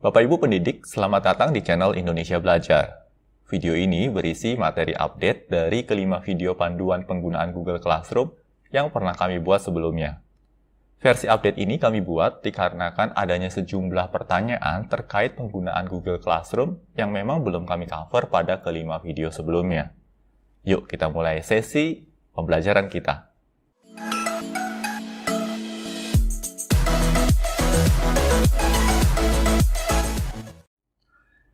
Bapak Ibu pendidik, selamat datang di channel Indonesia Belajar. Video ini berisi materi update dari kelima video panduan penggunaan Google Classroom yang pernah kami buat sebelumnya. Versi update ini kami buat dikarenakan adanya sejumlah pertanyaan terkait penggunaan Google Classroom yang memang belum kami cover pada kelima video sebelumnya. Yuk kita mulai sesi pembelajaran kita.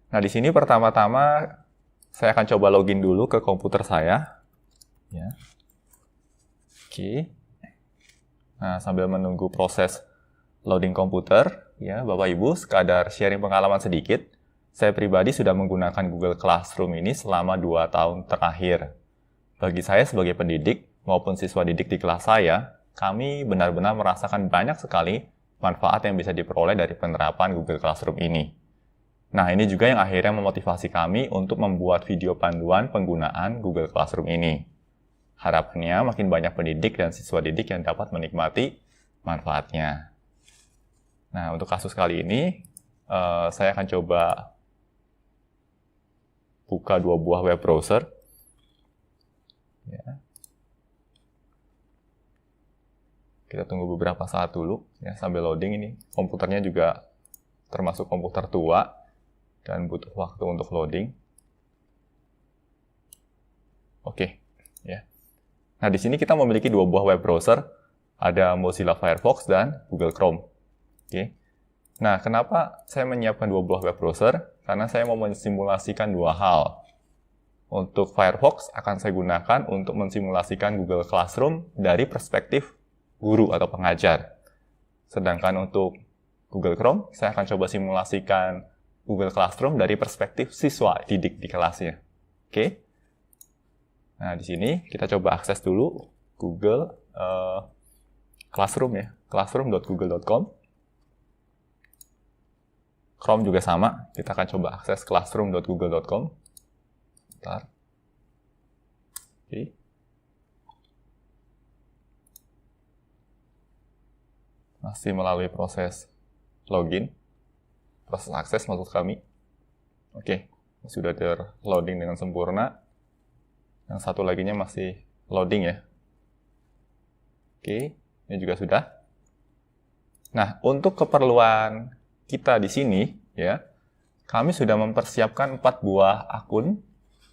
Nah, di sini pertama-tama saya akan coba login dulu ke komputer saya. Ya. Oke. Nah, sambil menunggu proses loading komputer, ya, Bapak Ibu, sekadar sharing pengalaman sedikit, saya pribadi sudah menggunakan Google Classroom ini selama 2 tahun terakhir. Bagi saya sebagai pendidik maupun siswa didik di kelas saya, kami benar-benar merasakan banyak sekali manfaat yang bisa diperoleh dari penerapan Google Classroom ini. Nah, ini juga yang akhirnya memotivasi kami untuk membuat video panduan penggunaan Google Classroom ini. Harapannya makin banyak pendidik dan siswa didik yang dapat menikmati manfaatnya. Nah, untuk kasus kali ini, saya akan coba buka 2 buah web browser. Ya. Kita tunggu beberapa saat dulu, ya, sambil loading ini. Komputernya juga termasuk komputer tua dan butuh waktu untuk loading. Oke, ya. Nah, di sini kita memiliki 2 buah web browser, ada Mozilla Firefox dan Google Chrome. Oke. Nah, kenapa saya menyiapkan 2 buah web browser? Karena saya mau mensimulasikan 2 hal. Untuk Firefox akan saya gunakan untuk mensimulasikan Google Classroom dari perspektif guru atau pengajar. Sedangkan untuk Google Chrome, saya akan coba simulasikan Google Classroom dari perspektif siswa didik di kelasnya. Oke. Nah, di sini kita coba akses dulu Google Classroom ya, classroom.google.com. Chrome juga sama, kita akan coba akses classroom.google.com. Bentar. Oke. Masih melalui proses login. Proses akses maksud kami. Oke, sudah terloading dengan sempurna. Yang satu laginya masih loading ya. Oke, ini juga sudah. Nah, untuk keperluan kita di sini, ya, kami sudah mempersiapkan 4 buah akun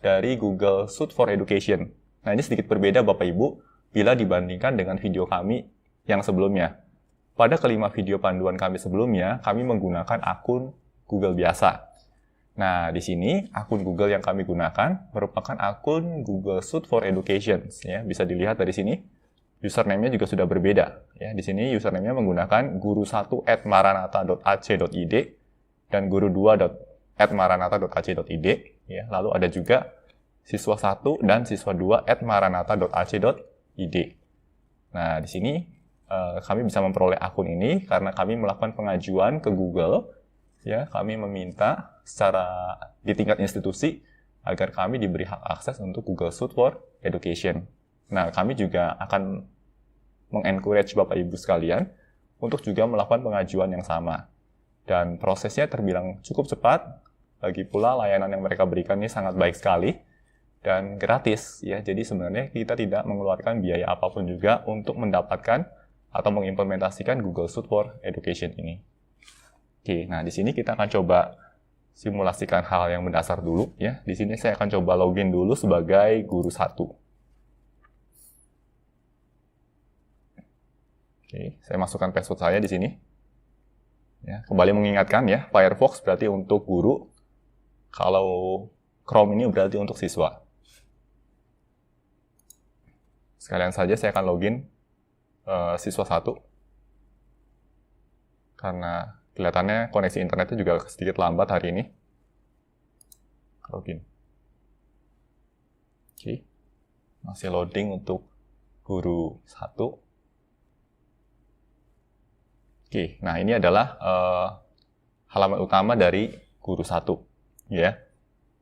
dari Google Suite for Education. Nah, ini sedikit berbeda Bapak Ibu bila dibandingkan dengan video kami yang sebelumnya. Pada kelima video panduan kami sebelumnya, kami menggunakan akun Google biasa. Nah, di sini akun Google yang kami gunakan merupakan akun Google Suite for Education. Ya, bisa dilihat dari sini. Username-nya juga sudah berbeda. Ya, di sini username-nya menggunakan guru1@maranatha.ac.id dan guru2@maranatha.ac.id. Ya, lalu ada juga siswa1 dan siswa2@maranatha.ac.id. Nah, di sini kami bisa memperoleh akun ini karena kami melakukan pengajuan ke Google. Ya, kami meminta secara di tingkat institusi agar kami diberi hak akses untuk Google Suite for Education. Nah, kami juga akan mengencourage Bapak Ibu sekalian untuk juga melakukan pengajuan yang sama. Dan prosesnya terbilang cukup cepat, lagi pula layanan yang mereka berikan ini sangat baik sekali dan gratis. Ya, jadi sebenarnya kita tidak mengeluarkan biaya apapun juga untuk mendapatkan atau mengimplementasikan Google Suite for Education ini. Oke, nah di sini kita akan coba simulasikan hal yang mendasar dulu ya. Di sini saya akan coba login dulu sebagai guru 1. Oke, saya masukkan password saya di sini. Ya, kembali mengingatkan ya, Firefox berarti untuk guru, kalau Chrome ini berarti untuk siswa. Sekalian saja saya akan login siswa 1 karena kelihatannya koneksi internetnya juga sedikit lambat hari ini. Login. Oke. Masih loading untuk guru 1. Oke, nah ini adalah halaman utama dari guru 1 ya.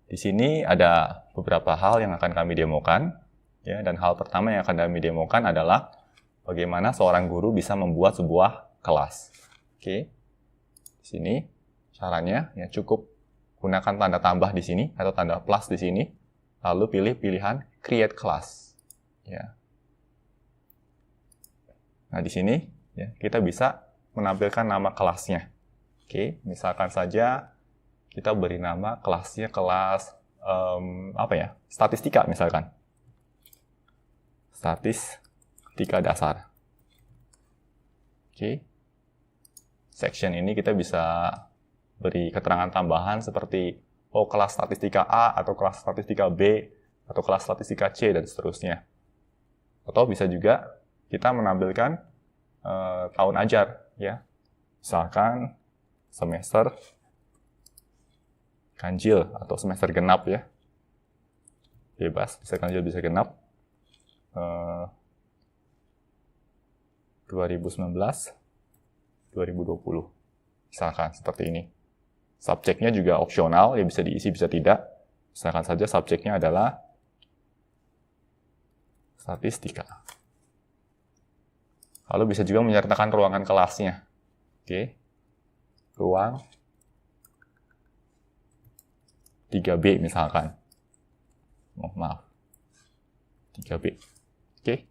Di sini ada beberapa hal yang akan kami demokan ya, dan hal pertama yang akan kami demokan adalah bagaimana seorang guru bisa membuat sebuah kelas. Oke. Di sini Caranya ya cukup gunakan tanda tambah di sini atau tanda plus di sini, lalu pilih pilihan create class. Ya. Nah, di sini ya, kita bisa menampilkan nama kelasnya. Oke, misalkan saja kita beri nama kelasnya kelas statistika misalkan. Statistika dasar. Oke. Section ini kita bisa beri keterangan tambahan seperti kelas statistika A atau kelas statistika B atau kelas statistika C dan seterusnya. Atau bisa juga kita menampilkan tahun ajar ya. Misalkan semester ganjil atau semester genap ya. Bebas, bisa ganjil bisa genap. 2019 2020. Misalkan seperti ini. Subjeknya juga opsional, ya bisa diisi, bisa tidak. Misalkan saja subjeknya adalah statistika. Lalu bisa juga menyertakan ruangan kelasnya. Oke. Ruang 3B misalkan. Maaf. 3B. Oke.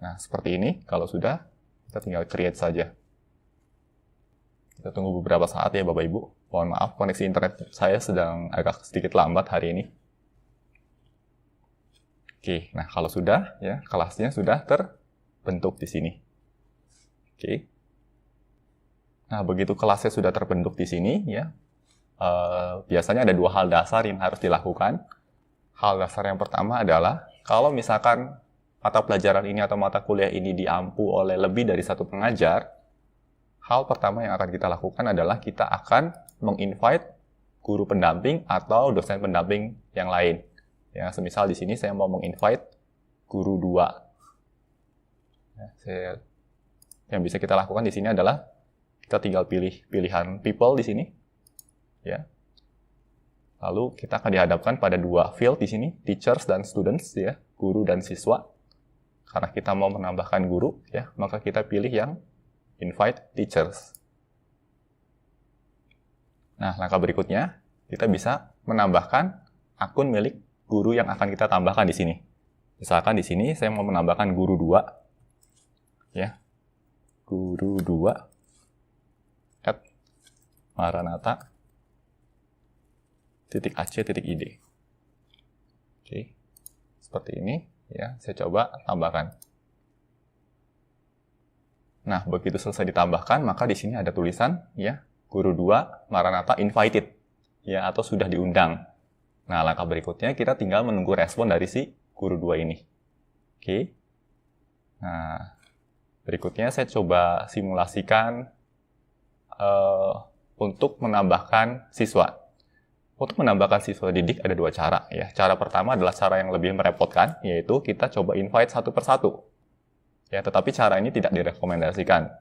Nah, seperti ini. Kalau sudah, kita tinggal create saja. Kita tunggu beberapa saat ya Bapak Ibu. Mohon maaf, koneksi internet saya sedang agak sedikit lambat hari ini. Oke, nah kalau sudah, ya kelasnya sudah terbentuk di sini. Oke. Nah, begitu kelasnya sudah terbentuk di sini, ya biasanya ada dua hal dasar yang harus dilakukan. Hal dasar yang pertama adalah, kalau misalkan mata pelajaran ini atau mata kuliah ini diampu oleh lebih dari satu pengajar, hal pertama yang akan kita lakukan adalah kita akan menginvite guru pendamping atau dosen pendamping yang lain. Ya, semisal di sini saya mau menginvite guru 2. Ya, yang bisa kita lakukan di sini adalah kita tinggal pilih pilihan people di sini. Ya. Lalu kita akan dihadapkan pada dua field di sini, teachers dan students, ya, guru dan siswa. Karena kita mau menambahkan guru, ya, maka kita pilih yang invite teachers. Nah, langkah berikutnya, kita bisa menambahkan akun milik guru yang akan kita tambahkan di sini. Misalkan di sini saya mau menambahkan guru 2. Ya. Guru 2 @maranatha.ac.id. Oke. Seperti ini, ya, saya coba tambahkan. Nah, begitu selesai ditambahkan, maka di sini ada tulisan, ya, guru 2 Maranatha invited, ya, atau sudah diundang. Nah, langkah berikutnya kita tinggal menunggu respon dari si guru 2 ini. Oke. Nah, berikutnya saya coba simulasikan untuk menambahkan siswa. Untuk menambahkan siswa didik ada dua cara, ya. Cara pertama adalah cara yang lebih merepotkan, yaitu kita coba invite satu persatu. Ya, tetapi cara ini tidak direkomendasikan.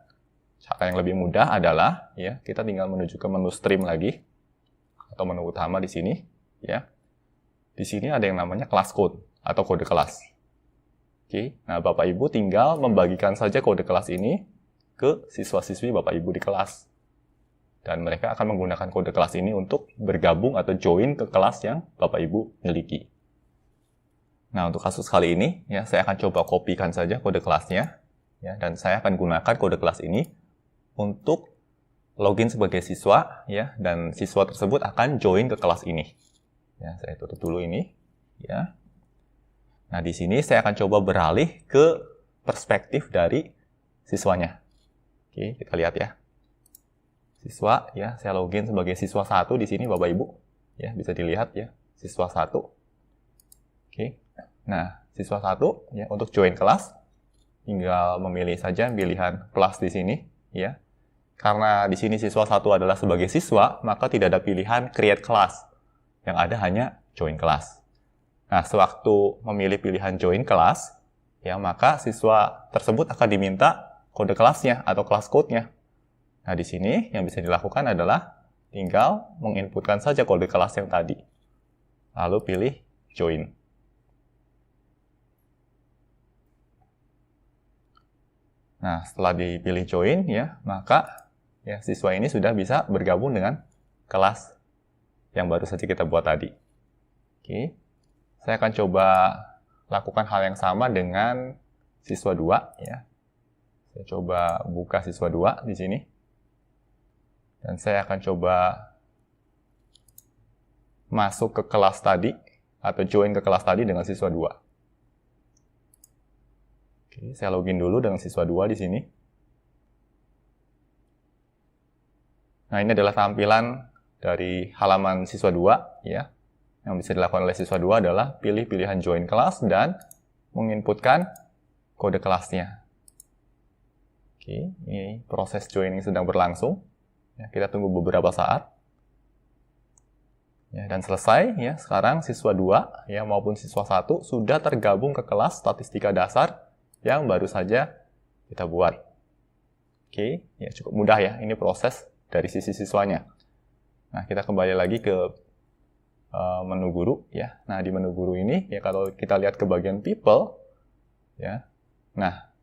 Cara yang lebih mudah adalah, ya, kita tinggal menuju ke menu stream lagi atau menu utama di sini, ya. Di sini ada yang namanya class code atau kode kelas. Oke, nah Bapak Ibu tinggal membagikan saja kode kelas ini ke siswa-siswi Bapak Ibu di kelas. Dan mereka akan menggunakan kode kelas ini untuk bergabung atau join ke kelas yang Bapak Ibu miliki. Nah, untuk kasus kali ini, ya, saya akan coba kopikan saja kode kelasnya, ya, dan saya akan gunakan kode kelas ini untuk login sebagai siswa, ya, dan siswa tersebut akan join ke kelas ini. Ya, saya tutup dulu ini, ya. Nah, di sini saya akan coba beralih ke perspektif dari siswanya. Oke, kita lihat ya. Siswa, ya, saya login sebagai siswa 1 di sini, Bapak Ibu. Ya, bisa dilihat ya, siswa 1. Oke. Nah, siswa 1, ya, untuk join kelas, tinggal memilih saja pilihan plus di sini, ya. Karena di sini siswa 1 adalah sebagai siswa, maka tidak ada pilihan create class. Yang ada hanya join kelas. Nah, sewaktu memilih pilihan join kelas, ya, maka siswa tersebut akan diminta kode kelasnya atau class code-nya. Nah, di sini yang bisa dilakukan adalah tinggal menginputkan saja kode kelas yang tadi. Lalu pilih join. Nah, setelah dipilih join, ya, maka ya, siswa ini sudah bisa bergabung dengan kelas yang baru saja kita buat tadi. Oke, saya akan coba lakukan hal yang sama dengan siswa 2, ya. Saya coba buka siswa 2 di sini. Dan saya akan coba masuk ke kelas tadi, atau join ke kelas tadi dengan siswa 2. Oke, saya login dulu dengan siswa 2 di sini. Nah, ini adalah tampilan dari halaman siswa 2, ya. Yang bisa dilakukan oleh siswa 2 adalah pilih pilihan join kelas dan menginputkan kode kelasnya. Oke, ini proses joining sedang berlangsung. Ya, kita tunggu beberapa saat. Ya, dan selesai, ya. Sekarang siswa 2 ya, maupun siswa 1 sudah tergabung ke kelas statistika dasar yang baru saja kita buat. Oke, ya cukup mudah ya. Ini proses dari sisi siswanya. Nah, kita kembali lagi ke menu guru ya. Nah, di menu guru ini ya, kalau kita lihat ke bagian people ya. Nah,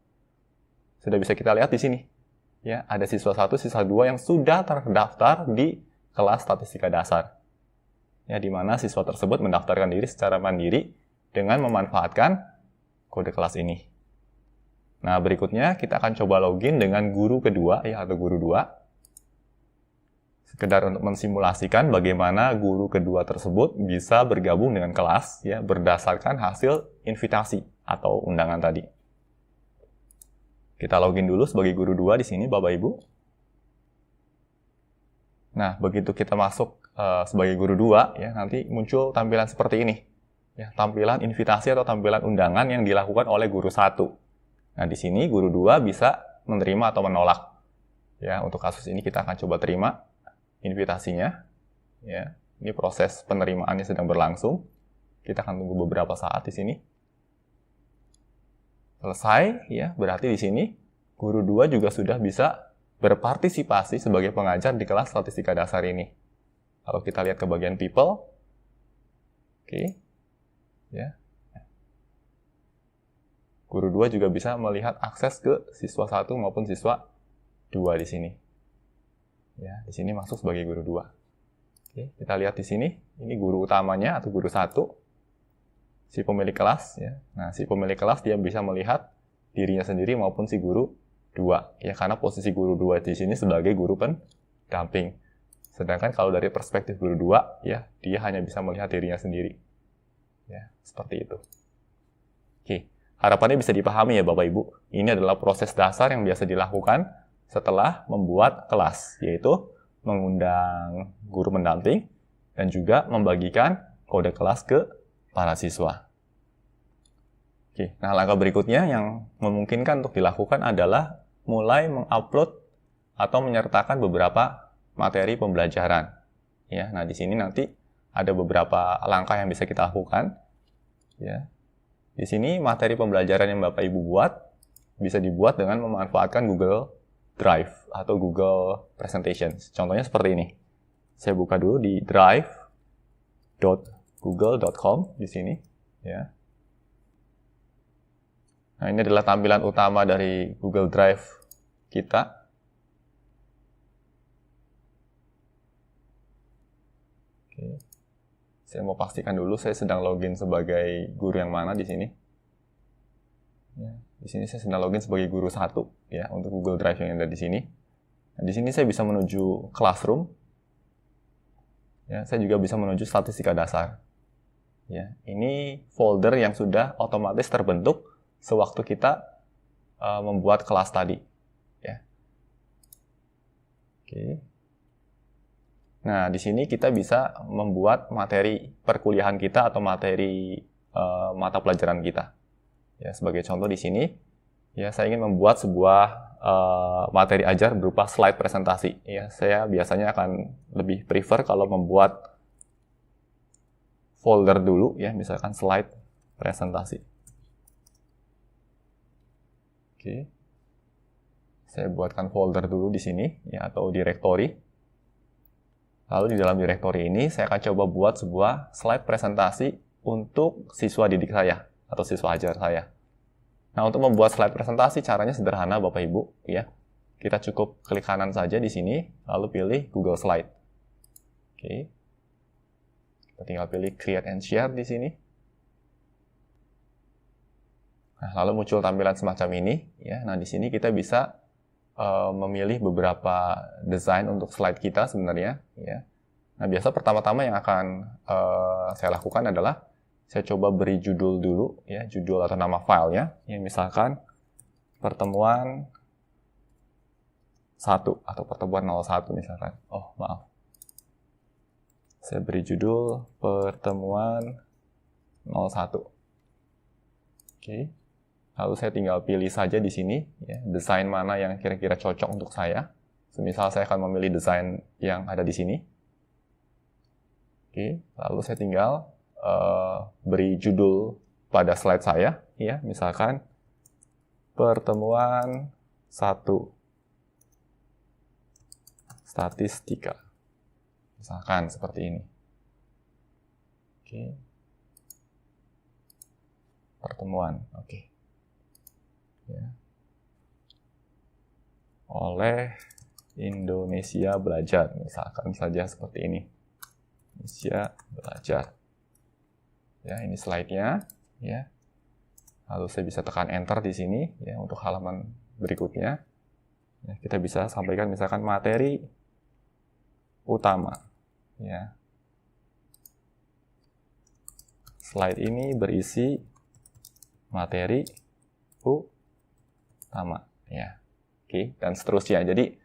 sudah bisa kita lihat di sini. Ya, ada siswa 1, siswa 2 yang sudah terdaftar di kelas statistika dasar. Ya, di mana siswa tersebut mendaftarkan diri secara mandiri dengan memanfaatkan kode kelas ini. Nah, berikutnya kita akan coba login dengan guru kedua ya, atau guru 2. Sekedar untuk mensimulasikan bagaimana guru kedua tersebut bisa bergabung dengan kelas ya, berdasarkan hasil invitasi atau undangan tadi. Kita login dulu sebagai guru 2 di sini, Bapak Ibu. Nah, begitu kita masuk sebagai guru 2, ya, nanti muncul tampilan seperti ini. Ya, tampilan invitasi atau tampilan undangan yang dilakukan oleh guru 1. Nah, di sini guru 2 bisa menerima atau menolak. Ya, untuk kasus ini kita akan coba terima invitasinya. Ya, ini proses penerimaannya sedang berlangsung. Kita akan tunggu beberapa saat di sini. Selesai, ya, berarti di sini guru 2 juga sudah bisa berpartisipasi sebagai pengajar di kelas statistika dasar ini. Kalau kita lihat ke bagian people, oke, ya, guru 2 juga bisa melihat akses ke siswa 1 maupun siswa 2 di sini. Ya, di sini masuk sebagai guru 2. Oke, kita lihat di sini, ini guru utamanya atau guru 1. Si pemilik kelas, ya. Nah, si pemilik kelas dia bisa melihat dirinya sendiri maupun si guru 2, ya, karena posisi guru 2 di sini sebagai guru pendamping. Sedangkan kalau dari perspektif guru 2, ya, dia hanya bisa melihat dirinya sendiri. Ya, seperti itu. Oke, harapannya bisa dipahami ya Bapak Ibu. Ini adalah proses dasar yang biasa dilakukan setelah membuat kelas, yaitu mengundang guru pendamping dan juga membagikan kode kelas ke para siswa. Oke, nah langkah berikutnya yang memungkinkan untuk dilakukan adalah mulai mengupload atau menyertakan beberapa materi pembelajaran. Ya, nah di sini nanti ada beberapa langkah yang bisa kita lakukan. Ya, di sini materi pembelajaran yang Bapak Ibu buat bisa dibuat dengan memanfaatkan Google Drive atau Google Presentations. Contohnya seperti ini. Saya buka dulu di drive.google.com di sini, ya. Nah, ini adalah tampilan utama dari Google Drive kita. Oke. Saya mau pastikan dulu saya sedang login sebagai guru yang mana di sini. Ya, di sini saya sedang login sebagai guru 1 ya untuk Google Drive yang ada di sini. Nah, di sini saya bisa menuju Classroom. Ya, saya juga bisa menuju statistika dasar. Ya, ini folder yang sudah otomatis terbentuk sewaktu kita membuat kelas tadi. Ya. Oke. Nah, di sini kita bisa membuat materi perkuliahan kita atau materi mata pelajaran kita. Ya, sebagai contoh di sini, ya saya ingin membuat sebuah materi ajar berupa slide presentasi. Ya, saya biasanya akan lebih prefer kalau membuat folder dulu, ya, misalkan slide presentasi. Oke, saya buatkan folder dulu di sini, ya, atau directory. Lalu di dalam directory ini saya akan coba buat sebuah slide presentasi untuk siswa didik saya atau siswa ajar saya. Nah, untuk membuat slide presentasi caranya sederhana Bapak Ibu, ya. kita cukup klik kanan saja di sini, lalu pilih Google Slide. Oke. Kita tinggal pilih Create and Share di sini. Nah, lalu muncul tampilan semacam ini, ya. Nah, di sini kita bisa memilih beberapa desain untuk slide kita sebenarnya, ya. Nah, biasa pertama-tama yang akan saya lakukan adalah saya coba beri judul dulu, ya, judul atau nama filenya, ya, misalkan pertemuan 1 atau pertemuan 01 misalkan. Oh, maaf. Saya beri judul pertemuan 01. Oke. Lalu saya tinggal pilih saja di sini, ya, desain mana yang kira-kira cocok untuk saya. Semisal saya akan memilih desain yang ada di sini. Oke, lalu saya tinggal beri judul pada slide saya, ya, misalkan pertemuan 1 statistika. Misalkan seperti ini. Oke. Pertemuan, oke. Ya. Oleh Indonesia Belajar, misalkan saja seperti ini. Indonesia Belajar. Ya, ini slide-nya, ya. Lalu saya bisa tekan enter di sini, ya, untuk halaman berikutnya. Ya, kita bisa sampaikan misalkan materi utama, ya. Slide ini berisi materi utama, ya. Oke, dan seterusnya. Jadi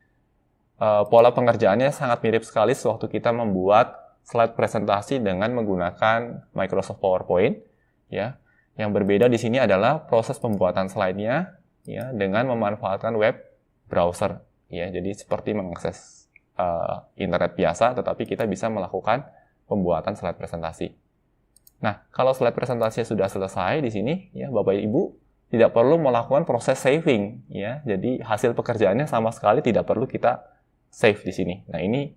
pola pengerjaannya sangat mirip sekali sewaktu kita membuat slide presentasi dengan menggunakan Microsoft PowerPoint, ya. Yang berbeda di sini adalah proses pembuatan slide-nya, ya, dengan memanfaatkan web browser, ya. Jadi seperti mengakses internet biasa, tetapi kita bisa melakukan pembuatan slide presentasi. Nah, kalau slide presentasinya sudah selesai di sini, ya, Bapak Ibu tidak perlu melakukan proses saving, ya. Jadi hasil pekerjaannya sama sekali tidak perlu kita save di sini. Nah, ini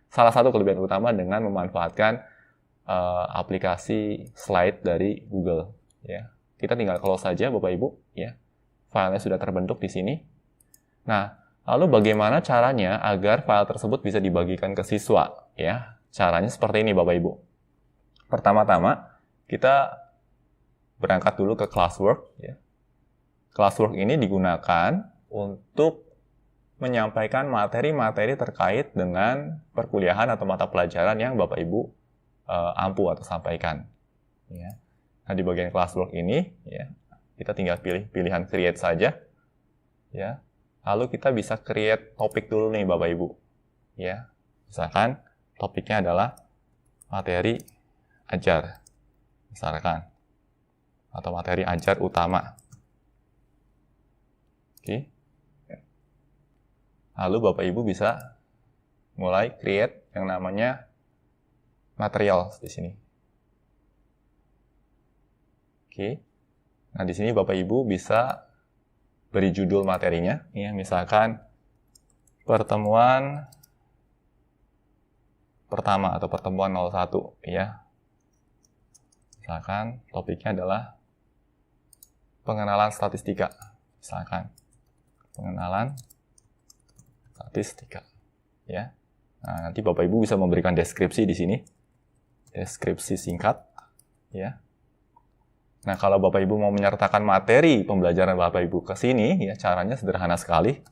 salah satu kelebihan utama dengan memanfaatkan aplikasi slide dari Google, ya. Kita tinggal close saja, Bapak Ibu, ya. Filenya sudah terbentuk di sini. Nah, lalu bagaimana caranya agar file tersebut bisa dibagikan ke siswa, ya? Caranya seperti ini, Bapak Ibu. Pertama-tama, kita berangkat dulu ke Classwork, ya. Classwork ini digunakan untuk menyampaikan materi-materi terkait dengan perkuliahan atau mata pelajaran yang Bapak Ibu ampu atau sampaikan, ya. Nah, di bagian Classwork ini, ya, kita tinggal pilih pilihan create saja, ya. Lalu kita bisa create topik dulu nih, Bapak Ibu, ya. Misalkan topiknya adalah materi ajar, misalkan, atau materi ajar utama. Oke. Lalu Bapak Ibu bisa mulai create yang namanya material di sini. Oke. Nah, di sini Bapak Ibu bisa beri judul materinya, ya, misalkan pertemuan pertama atau pertemuan 01, ya. Misalkan topiknya adalah pengenalan statistika. Misalkan pengenalan statistika, ya. Nah, nanti Bapak Ibu bisa memberikan deskripsi di sini. Deskripsi singkat, ya. Nah, kalau Bapak Ibu mau menyertakan materi pembelajaran Bapak Ibu ke sini, ya, caranya sederhana sekali.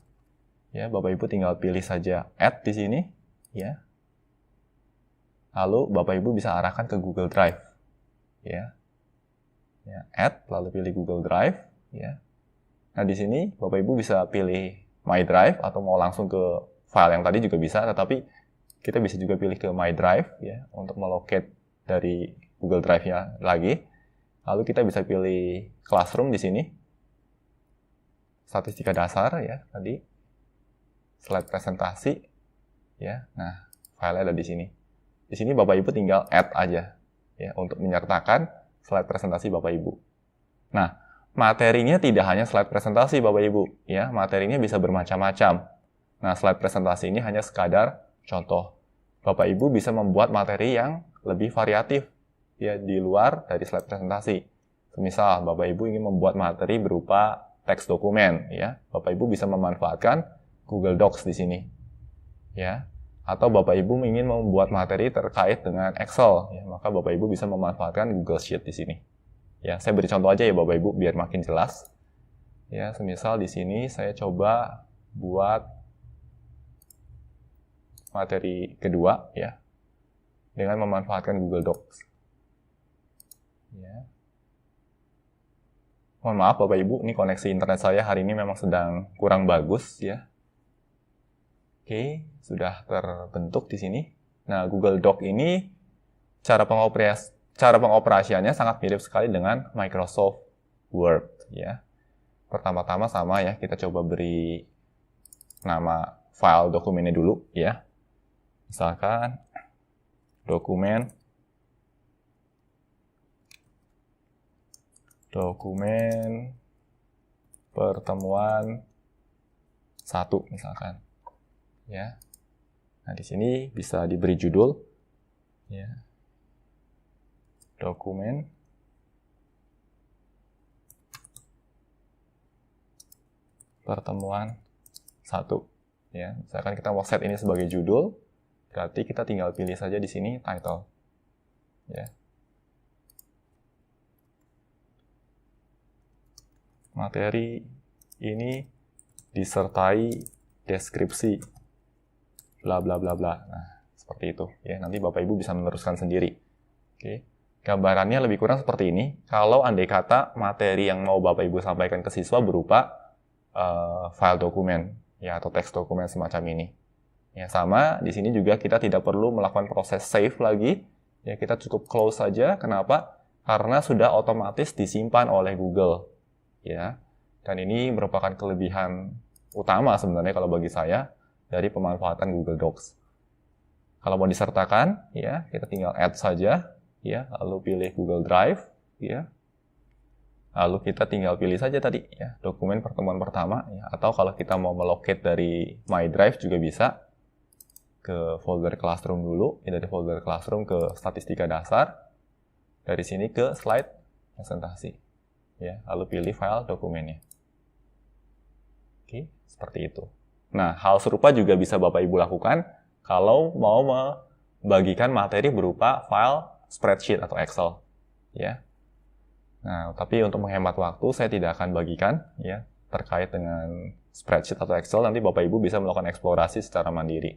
Ya, Bapak Ibu tinggal pilih saja add di sini, ya. Lalu Bapak Ibu bisa arahkan ke Google Drive, ya. Ya, add lalu pilih Google Drive, ya. Nah, di sini Bapak Ibu bisa pilih My Drive atau mau langsung ke file yang tadi juga bisa, tetapi kita bisa juga pilih ke My Drive, ya, untuk melocate dari Google Drive-nya lagi. Lalu kita bisa pilih Classroom di sini. Statistika dasar, ya, tadi. Slide presentasi, ya. Nah, file ada di sini. Di sini Bapak Ibu tinggal add aja, ya, untuk menyertakan slide presentasi Bapak Ibu. Nah, materinya tidak hanya slide presentasi Bapak Ibu, ya. Materinya bisa bermacam-macam. Nah, slide presentasi ini hanya sekadar contoh. Bapak Ibu bisa membuat materi yang lebih variatif, ya, di luar dari slide presentasi. Misal Bapak Ibu ingin membuat materi berupa teks dokumen, ya. Bapak Ibu bisa memanfaatkan Google Docs di sini, ya. Atau Bapak Ibu ingin membuat materi terkait dengan Excel, ya, maka Bapak Ibu bisa memanfaatkan Google Sheet di sini. Ya, saya beri contoh aja ya Bapak Ibu biar makin jelas. Ya, semisal di sini saya coba buat materi kedua, ya, dengan memanfaatkan Google Docs. Ya. Mohon maaf Bapak Ibu, ini koneksi internet saya hari ini memang sedang kurang bagus, ya. Oke, sudah terbentuk di sini. Nah, Google Doc ini cara pengoperasiannya sangat mirip sekali dengan Microsoft Word, ya. Pertama-tama sama ya, kita coba beri nama file dokumennya dulu, ya. Misalkan dokumen pertemuan 1 misalkan. Ya. Nah, di sini bisa diberi judul, ya. Dokumen pertemuan 1, ya. Misalkan kita mau set ini sebagai judul, berarti kita tinggal pilih saja di sini title, ya. Materi ini disertai deskripsi bla bla bla bla. Nah, seperti itu ya. Nanti Bapak Ibu bisa meneruskan sendiri. Oke. Gambarannya lebih kurang seperti ini. Kalau andai kata materi yang mau Bapak Ibu sampaikan ke siswa berupa file dokumen ya atau teks dokumen semacam ini. Ya, sama di sini juga kita tidak perlu melakukan proses save lagi. Ya, kita cukup close saja. Kenapa? Karena sudah otomatis disimpan oleh Google. Ya. Dan ini merupakan kelebihan utama sebenarnya kalau bagi saya dari pemanfaatan Google Docs. Kalau mau disertakan, ya, kita tinggal add saja, ya, lalu pilih Google Drive, ya. Lalu kita tinggal pilih saja tadi, ya, dokumen pertemuan pertama, ya, atau kalau kita mau melocate dari My Drive juga bisa ke folder Classroom dulu, ya, dari folder Classroom ke statistika dasar, dari sini ke slide presentasi, ya, lalu pilih file dokumennya. Oke, seperti itu. Nah, hal serupa juga bisa Bapak Ibu lakukan kalau mau membagikan materi berupa file spreadsheet atau Excel, ya. Nah, tapi untuk menghemat waktu saya tidak akan bagikan, ya, terkait dengan spreadsheet atau Excel. Nanti Bapak Ibu bisa melakukan eksplorasi secara mandiri.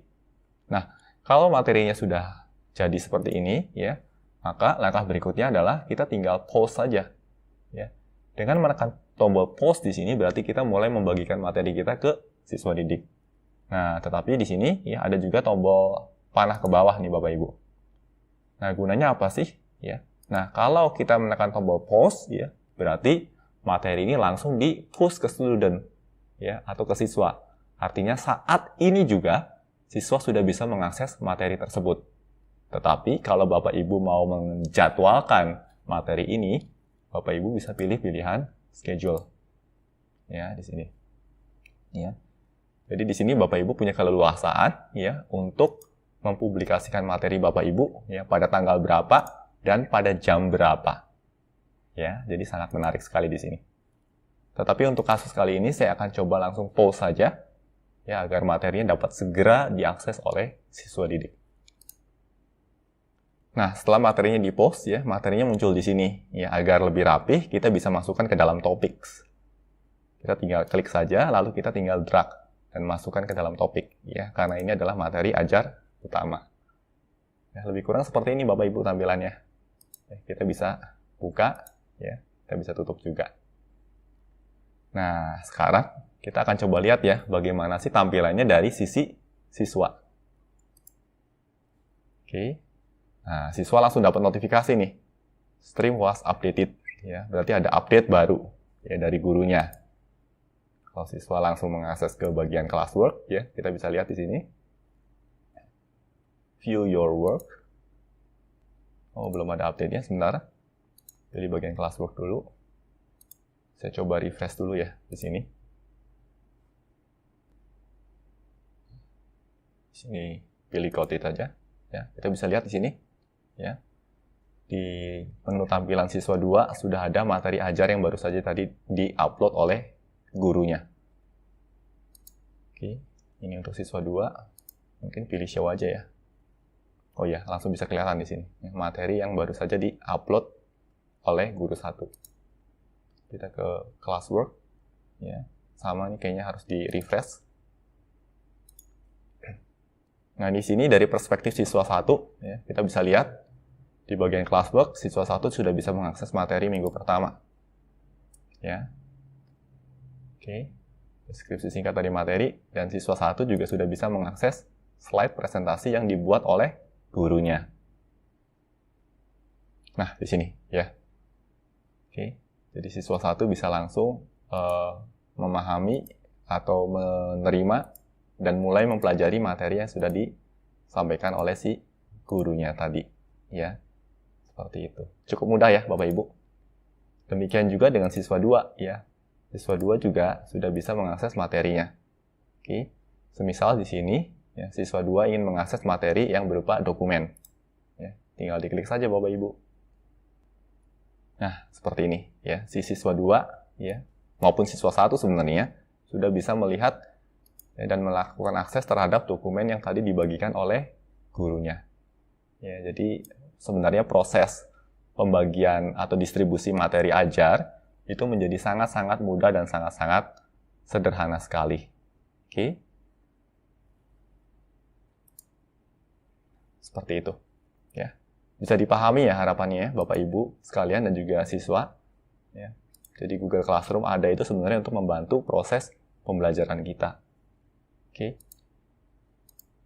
Nah, kalau materinya sudah jadi seperti ini, ya, maka langkah berikutnya adalah kita tinggal post saja, ya. Dengan menekan tombol post di sini berarti kita mulai membagikan materi kita ke siswa didik. Nah, tetapi di sini ya ada juga tombol panah ke bawah nih Bapak Ibu. Nah, gunanya apa sih? Ya. Nah, kalau kita menekan tombol post ya, berarti materi ini langsung di-push ke student ya atau ke siswa. Artinya saat ini juga siswa sudah bisa mengakses materi tersebut. Tetapi kalau Bapak Ibu mau menjadwalkan materi ini, Bapak Ibu bisa pilih pilihan schedule. Ya, di sini. Ya. Jadi di sini Bapak Ibu punya keleluasaan ya untuk mempublikasikan materi Bapak Ibu ya pada tanggal berapa dan pada jam berapa. Ya, jadi sangat menarik sekali di sini. Tetapi untuk kasus kali ini saya akan coba langsung post saja ya agar materinya dapat segera diakses oleh siswa didik. Nah, setelah materinya di-post ya, materinya muncul di sini ya agar lebih rapih kita bisa masukkan ke dalam topics. Kita tinggal klik saja lalu kita tinggal drag dan masukkan ke dalam topik ya karena ini adalah materi ajar utama. Ya, lebih kurang seperti ini Bapak Ibu tampilannya. Ya, kita bisa buka ya, kita bisa tutup juga. Nah, sekarang kita akan coba lihat ya bagaimana sih tampilannya dari sisi siswa. Oke. Nah, siswa langsung dapat notifikasi nih. Stream was updated ya, berarti ada update baru ya dari gurunya. Kalau siswa langsung mengakses ke bagian classwork, ya, kita bisa lihat di sini. View your work. Oh, belum ada update-nya, sebentar. Pilih bagian classwork dulu. Saya coba refresh dulu ya, di sini. Di sini, pilih code aja. Ya, kita bisa lihat di sini. Ya. Di menu tampilan siswa 2, sudah ada materi ajar yang baru saja tadi di-upload oleh gurunya. Oke, ini untuk siswa 2. Mungkin pilih show aja ya. Oh ya, langsung bisa kelihatan di sini. Materi yang baru saja di-upload oleh guru 1. Kita ke classwork. Ya, sama nih kayaknya harus di-refresh. Nah, di sini dari perspektif siswa 1, ya, kita bisa lihat di bagian classwork, siswa 1 sudah bisa mengakses materi minggu pertama. Ya. Oke. Deskripsi singkat dari materi, dan siswa 1 juga sudah bisa mengakses slide presentasi yang dibuat oleh gurunya. Nah, di sini, ya. Oke. Jadi siswa 1 bisa langsung memahami atau menerima dan mulai mempelajari materi yang sudah disampaikan oleh si gurunya tadi. Ya, seperti itu. Cukup mudah ya, Bapak Ibu. Demikian juga dengan siswa 2, ya. Siswa 2 juga sudah bisa mengakses materinya. Oke. Semisal di sini, ya, siswa 2 ingin mengakses materi yang berupa dokumen. Ya, tinggal diklik saja, Bapak Ibu. Nah, seperti ini, ya. Si siswa 2, ya, maupun siswa 1 sebenarnya sudah bisa melihat dan melakukan akses terhadap dokumen yang tadi dibagikan oleh gurunya. Ya, jadi sebenarnya proses pembagian atau distribusi materi ajar itu menjadi sangat-sangat mudah dan sangat-sangat sederhana sekali. Oke. Seperti itu. Ya. Bisa dipahami ya harapannya ya, Bapak Ibu sekalian dan juga siswa. Ya. Jadi Google Classroom ada itu sebenarnya untuk membantu proses pembelajaran kita. Oke.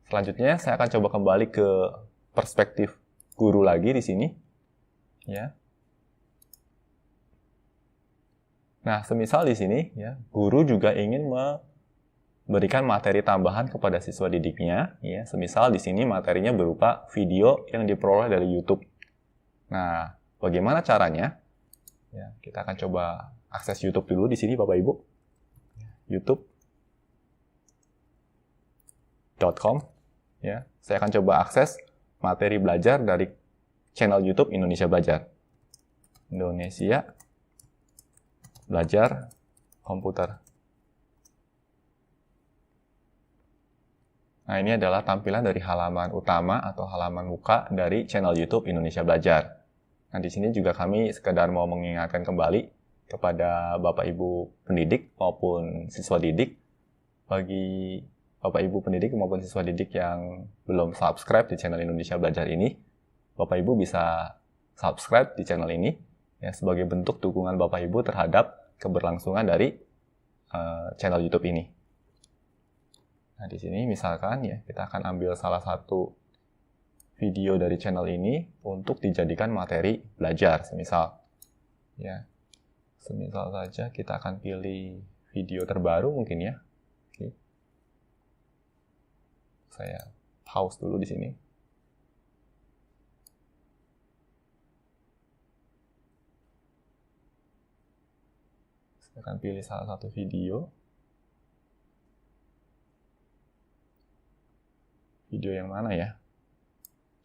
Selanjutnya saya akan coba kembali ke perspektif guru lagi di sini. Ya. Nah, semisal di sini ya, guru juga ingin memberikan materi tambahan kepada siswa didiknya, ya. Semisal di sini materinya berupa video yang diperoleh dari YouTube. Nah, bagaimana caranya? Ya, kita akan coba akses YouTube dulu di sini Bapak Ibu. YouTube.com, ya. Saya akan coba akses materi belajar dari channel YouTube Indonesia Belajar. Indonesia Belajar Komputer. Nah, ini adalah tampilan dari halaman utama atau halaman muka dari channel YouTube Indonesia Belajar. Nah, di sini juga kami sekedar mau mengingatkan kembali kepada Bapak Ibu pendidik maupun siswa didik, bagi Bapak Ibu pendidik maupun siswa didik yang belum subscribe di channel Indonesia Belajar ini, Bapak Ibu bisa subscribe di channel ini ya, sebagai bentuk dukungan Bapak Ibu terhadap keberlangsungan dari channel YouTube ini. Nah, di sini misalkan ya, kita akan ambil salah satu video dari channel ini untuk dijadikan materi belajar, semisal. Ya. Semisal saja kita akan pilih video terbaru mungkin ya. Oke. Saya pause dulu di sini. Saya akan pilih salah satu video. Video yang mana ya?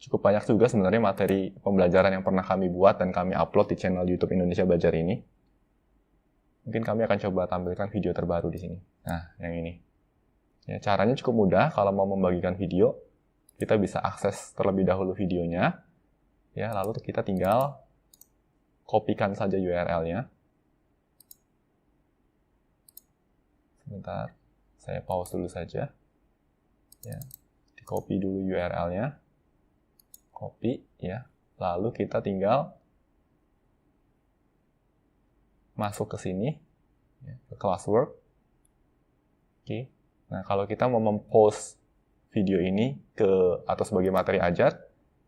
Cukup banyak juga sebenarnya materi pembelajaran yang pernah kami buat dan kami upload di channel YouTube Indonesia Belajar ini. Mungkin kami akan coba tampilkan video terbaru di sini. Nah, yang ini. Ya, caranya cukup mudah. Kalau mau membagikan video, kita bisa akses terlebih dahulu videonya. Ya, lalu kita tinggal kopikan saja URL-nya. Sebentar, saya pause dulu saja. Ya, di-copy dulu URL-nya. Copy, ya. Lalu kita tinggal masuk ke sini, ya, ke classwork. Oke. Nah, kalau kita mau mempost video ini atau sebagai materi ajar,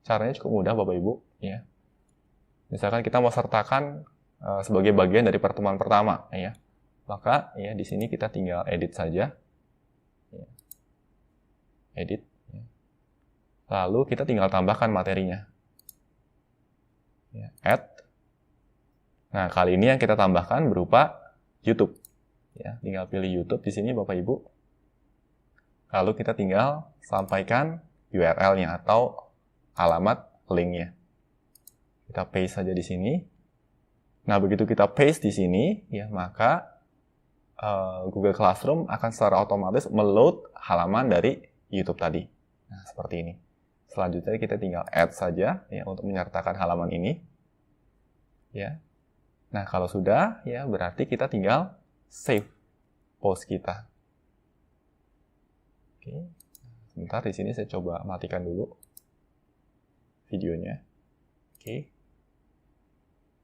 caranya cukup mudah Bapak Ibu, ya. Misalkan kita mau sertakan sebagai bagian dari pertemuan pertama, ya. Maka ya di sini kita tinggal edit saja. Ya. Edit, ya. Lalu kita tinggal tambahkan materinya. Ya, add. Nah, kali ini yang kita tambahkan berupa YouTube. Ya, tinggal pilih YouTube di sini Bapak Ibu. Lalu kita tinggal sampaikan URL-nya atau alamat link-nya. Kita paste saja di sini. Nah, begitu kita paste di sini, ya maka Google Classroom akan secara otomatis meload halaman dari YouTube tadi. Nah, seperti ini. Selanjutnya kita tinggal add saja ya untuk menyertakan halaman ini. Ya. Nah, kalau sudah ya berarti kita tinggal save post kita. Oke. Sebentar di sini saya coba matikan dulu videonya. Oke.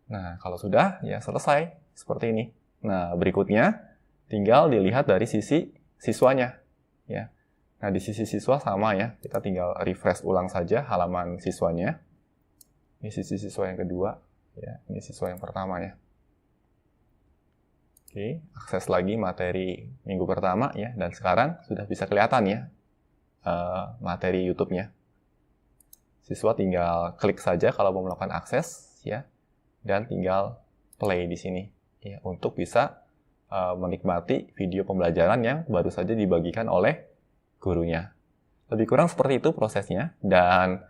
Nah, kalau sudah ya selesai seperti ini. Nah, berikutnya tinggal dilihat dari sisi siswanya, ya. Nah, di sisi siswa sama ya, kita tinggal refresh ulang saja halaman siswanya. Ini sisi siswa yang kedua, ya. Ini siswa yang pertama ya. Oke, akses lagi materi minggu pertama ya, dan sekarang sudah bisa kelihatan ya materi YouTube-nya. Siswa tinggal klik saja kalau mau melakukan akses ya, dan tinggal play di sini ya untuk bisa menikmati video pembelajaran yang baru saja dibagikan oleh gurunya. Lebih kurang seperti itu prosesnya, dan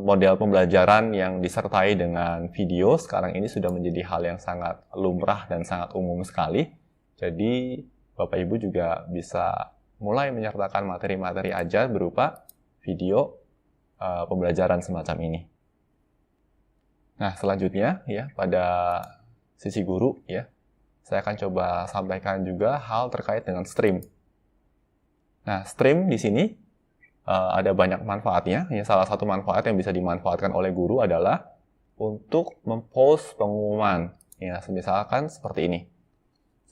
model pembelajaran yang disertai dengan video sekarang ini sudah menjadi hal yang sangat lumrah dan sangat umum sekali. Jadi Bapak Ibu juga bisa mulai menyertakan materi-materi ajar berupa video pembelajaran semacam ini. Nah, selanjutnya ya pada sisi guru ya, saya akan coba sampaikan juga hal terkait dengan stream. Nah, stream di sini ada banyak manfaatnya. Ya, salah satu manfaat yang bisa dimanfaatkan oleh guru adalah untuk mempost pengumuman. Ya, misalkan seperti ini.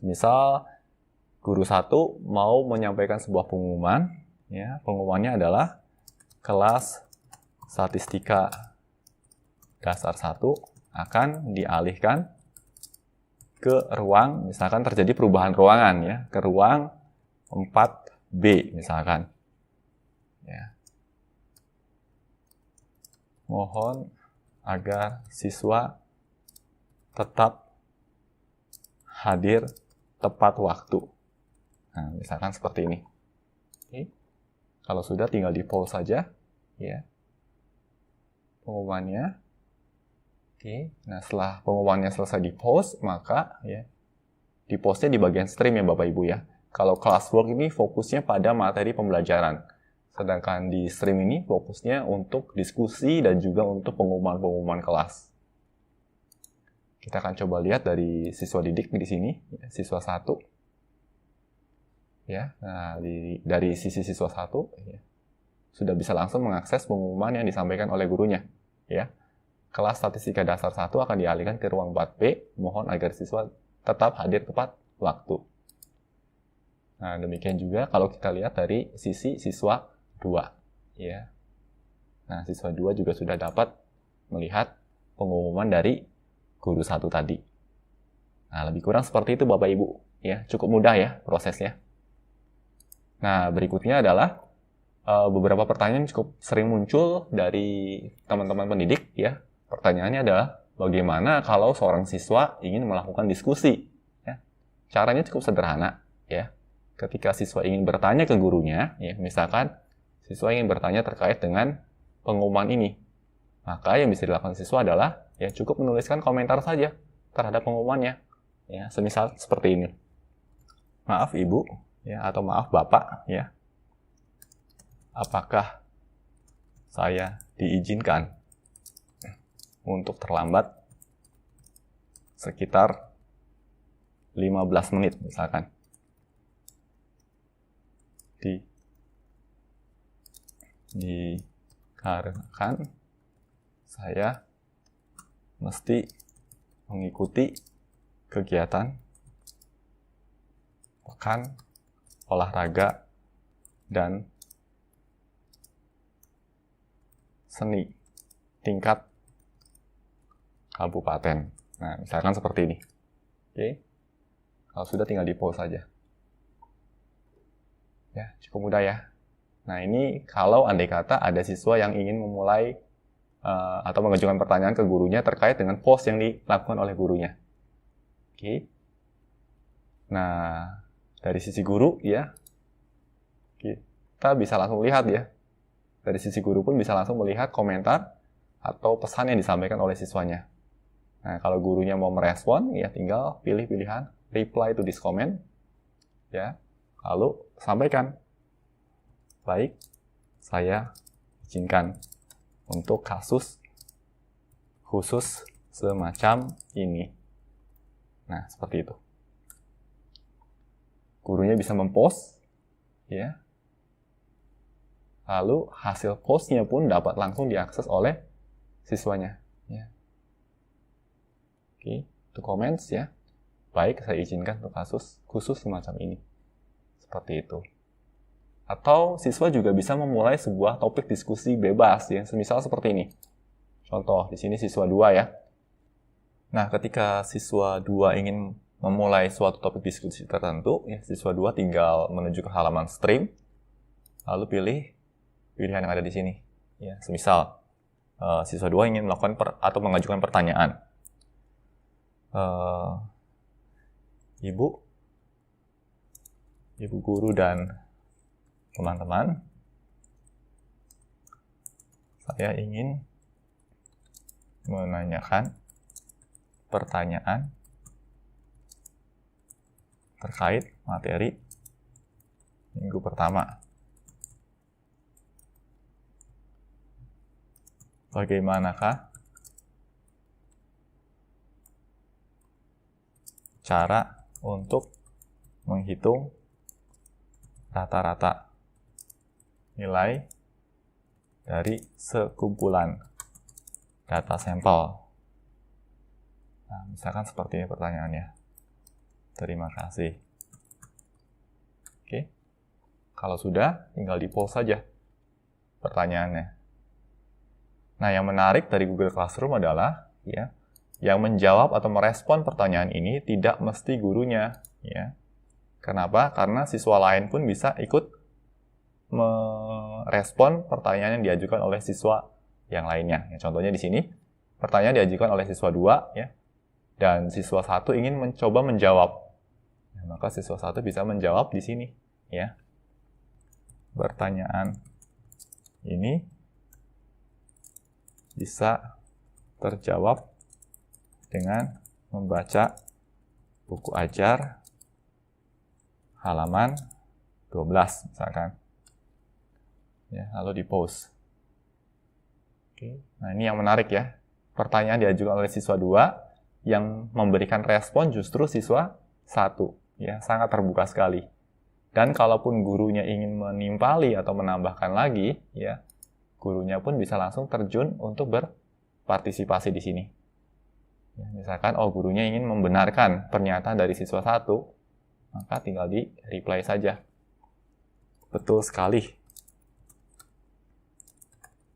Misal guru 1 mau menyampaikan sebuah pengumuman. Ya, pengumumannya adalah kelas statistika dasar 1 akan dialihkan ke ruang, misalkan terjadi perubahan ruangan ya, ke ruang 4B misalkan. Ya. Mohon agar siswa tetap hadir tepat waktu. Nah, misalkan seperti ini. Oke. Kalau sudah tinggal di pause saja ya. Pengumumannya. Oke. Nah, setelah pengumumannya selesai di post, maka ya di postnya di bagian stream ya Bapak Ibu ya. Kalau classwork ini fokusnya pada materi pembelajaran. Sedangkan di stream ini fokusnya untuk diskusi dan juga untuk pengumuman-pengumuman kelas. Kita akan coba lihat dari siswa didik di sini, ya, siswa 1. Ya, nah dari sisi siswa 1 ya, sudah bisa langsung mengakses pengumuman yang disampaikan oleh gurunya. Ya. Kelas statistika dasar 1 akan dialihkan ke ruang 4B, mohon agar siswa tetap hadir tepat waktu. Nah, demikian juga kalau kita lihat dari sisi siswa 2. Ya. Nah, siswa 2 juga sudah dapat melihat pengumuman dari guru 1 tadi. Nah, lebih kurang seperti itu Bapak Ibu. Ya, cukup mudah ya prosesnya. Nah, berikutnya adalah beberapa pertanyaan cukup sering muncul dari teman-teman pendidik ya. Pertanyaannya adalah bagaimana kalau seorang siswa ingin melakukan diskusi? Ya. Caranya cukup sederhana ya. Ketika siswa ingin bertanya ke gurunya, ya, misalkan siswa ingin bertanya terkait dengan pengumuman ini, maka yang bisa dilakukan siswa adalah ya cukup menuliskan komentar saja terhadap pengumumannya. Ya, semisal seperti ini. Maaf Ibu, ya, atau maaf Bapak, ya. Apakah saya diizinkan untuk terlambat sekitar 15 menit misalkan? Dikarenakan saya mesti mengikuti kegiatan pekan olahraga dan seni tingkat kabupaten. Nah, misalkan seperti ini. Oke. Kalau sudah tinggal di pause saja. Ya, cukup mudah ya. Nah, ini kalau andai kata ada siswa yang ingin memulai atau mengajukan pertanyaan ke gurunya terkait dengan post yang dilakukan oleh gurunya. Oke. Nah, dari sisi guru ya, kita bisa langsung lihat ya. Dari sisi guru pun bisa langsung melihat komentar atau pesan yang disampaikan oleh siswanya. Nah, kalau gurunya mau merespon, ya tinggal pilih pilihan reply to this comment, ya, lalu sampaikan, baik, saya izinkan untuk kasus khusus semacam ini. Nah, seperti itu. Gurunya bisa mempost, ya. Lalu hasil postnya pun dapat langsung diakses oleh siswanya. Ya. Oke, itu comments ya. Baik, saya izinkan untuk kasus khusus semacam ini. Seperti itu. Atau siswa juga bisa memulai sebuah topik diskusi bebas ya, semisal seperti ini. Contoh, di sini siswa 2 ya. Nah, ketika siswa 2 ingin memulai suatu topik diskusi tertentu, ya, siswa 2 tinggal menuju ke halaman stream, lalu pilih pilihan yang ada di sini. Ya, semisal, siswa 2 ingin melakukan atau mengajukan pertanyaan. Ibu guru dan teman-teman, saya ingin menanyakan pertanyaan terkait materi minggu pertama. Bagaimanakah cara untuk menghitung rata-rata nilai dari sekumpulan data sampel? Nah, misalkan seperti ini pertanyaannya. Terima kasih. Oke. Kalau sudah, tinggal di-post saja pertanyaannya. Nah, yang menarik dari Google Classroom adalah ya, yang menjawab atau merespon pertanyaan ini tidak mesti gurunya, ya. Kenapa? Karena siswa lain pun bisa ikut merespon pertanyaan yang diajukan oleh siswa yang lainnya. Ya, contohnya di sini, pertanyaan diajukan oleh siswa 2, ya, dan siswa 1 ingin mencoba menjawab. Ya, maka siswa 1 bisa menjawab di sini, ya. Pertanyaan ini bisa terjawab dengan membaca buku ajar halaman 12 misalkan. Ya, lalu di-post. Oke. Nah, ini yang menarik ya. Pertanyaan diajukan oleh siswa 2 yang memberikan respon justru siswa 1. Ya, sangat terbuka sekali. Dan kalaupun gurunya ingin menimpali atau menambahkan lagi, ya, gurunya pun bisa langsung terjun untuk berpartisipasi di sini. Ya, misalkan, gurunya ingin membenarkan pernyataan dari siswa 1, maka tinggal di-reply saja. Betul sekali.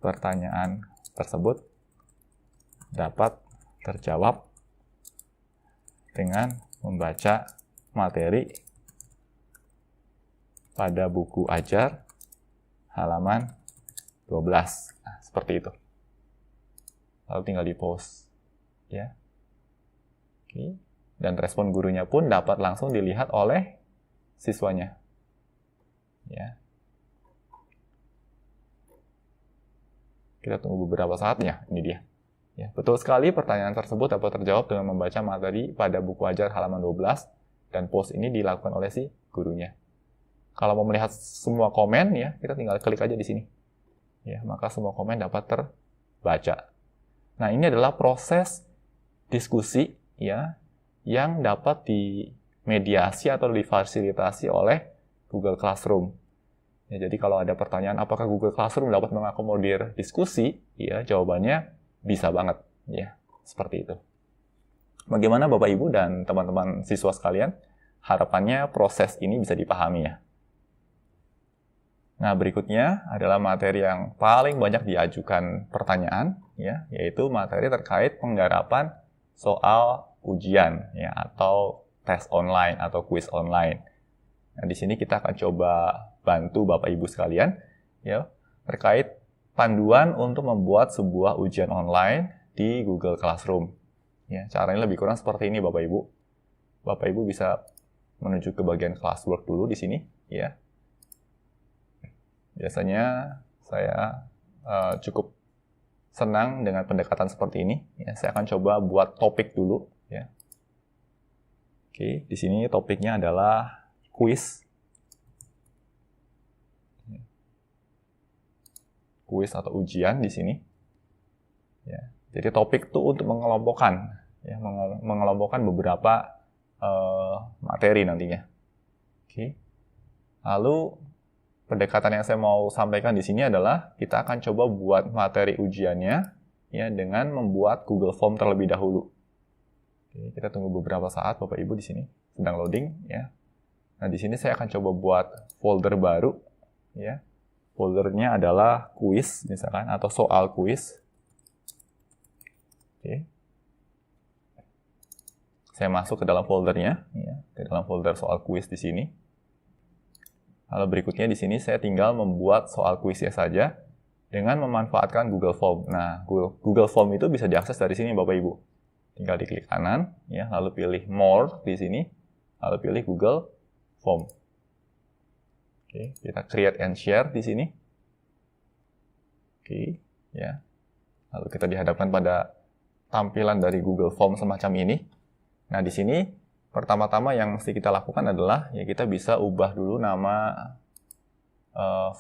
Pertanyaan tersebut dapat terjawab dengan membaca materi pada buku ajar halaman 12. Nah, seperti itu. Lalu tinggal di-post. Ya. Oke. Dan respon gurunya pun dapat langsung dilihat oleh siswanya. Ya. Kita tunggu beberapa saat ya. Ini dia. Ya, betul sekali pertanyaan tersebut dapat terjawab dengan membaca materi pada buku ajar halaman 12 dan post ini dilakukan oleh si gurunya. Kalau mau melihat semua komen ya, kita tinggal klik aja di sini. Ya, maka semua komen dapat terbaca. Nah, ini adalah proses diskusi ya yang dapat dimediasi atau difasilitasi oleh Google Classroom. Ya, jadi kalau ada pertanyaan apakah Google Classroom dapat mengakomodir diskusi, ya jawabannya bisa banget, ya seperti itu. Bagaimana Bapak Ibu dan teman-teman siswa sekalian? Harapannya proses ini bisa dipahami ya. Nah, berikutnya adalah materi yang paling banyak diajukan pertanyaan, ya, yaitu materi terkait penggarapan soal ujian, ya, atau tes online atau kuis online. Nah, di sini kita akan coba bantu Bapak Ibu sekalian, ya, terkait panduan untuk membuat sebuah ujian online di Google Classroom. Ya, caranya lebih kurang seperti ini, Bapak Ibu. Bapak Ibu bisa menuju ke bagian classwork dulu di sini, ya. Biasanya saya cukup senang dengan pendekatan seperti ini. Ya, saya akan coba buat topik dulu. Ya. Oke, di sini topiknya adalah quiz. Quiz atau ujian di sini. Ya, jadi topik itu untuk mengelompokkan, ya, mengelompokkan beberapa materi nantinya. Oke. Lalu pendekatan yang saya mau sampaikan di sini adalah kita akan coba buat materi ujiannya, ya, dengan membuat Google Form terlebih dahulu. Oke, kita tunggu beberapa saat, Bapak Ibu di sini sedang loading, ya. Nah, di sini saya akan coba buat folder baru, ya. Foldernya adalah quiz, misalkan, atau soal quiz. Oke. Saya masuk ke dalam foldernya, ya, ke dalam folder soal quiz di sini. Lalu berikutnya di sini saya tinggal membuat soal kuisnya saja dengan memanfaatkan Google Form. Nah, Google Form itu bisa diakses dari sini, Bapak Ibu. Tinggal diklik kanan, ya, lalu pilih More di sini, lalu pilih Google Form. Oke, kita create and share di sini. Oke, ya. Lalu kita dihadapkan pada tampilan dari Google Form semacam ini. Nah, di sini pertama-tama yang mesti kita lakukan adalah, ya, kita bisa ubah dulu nama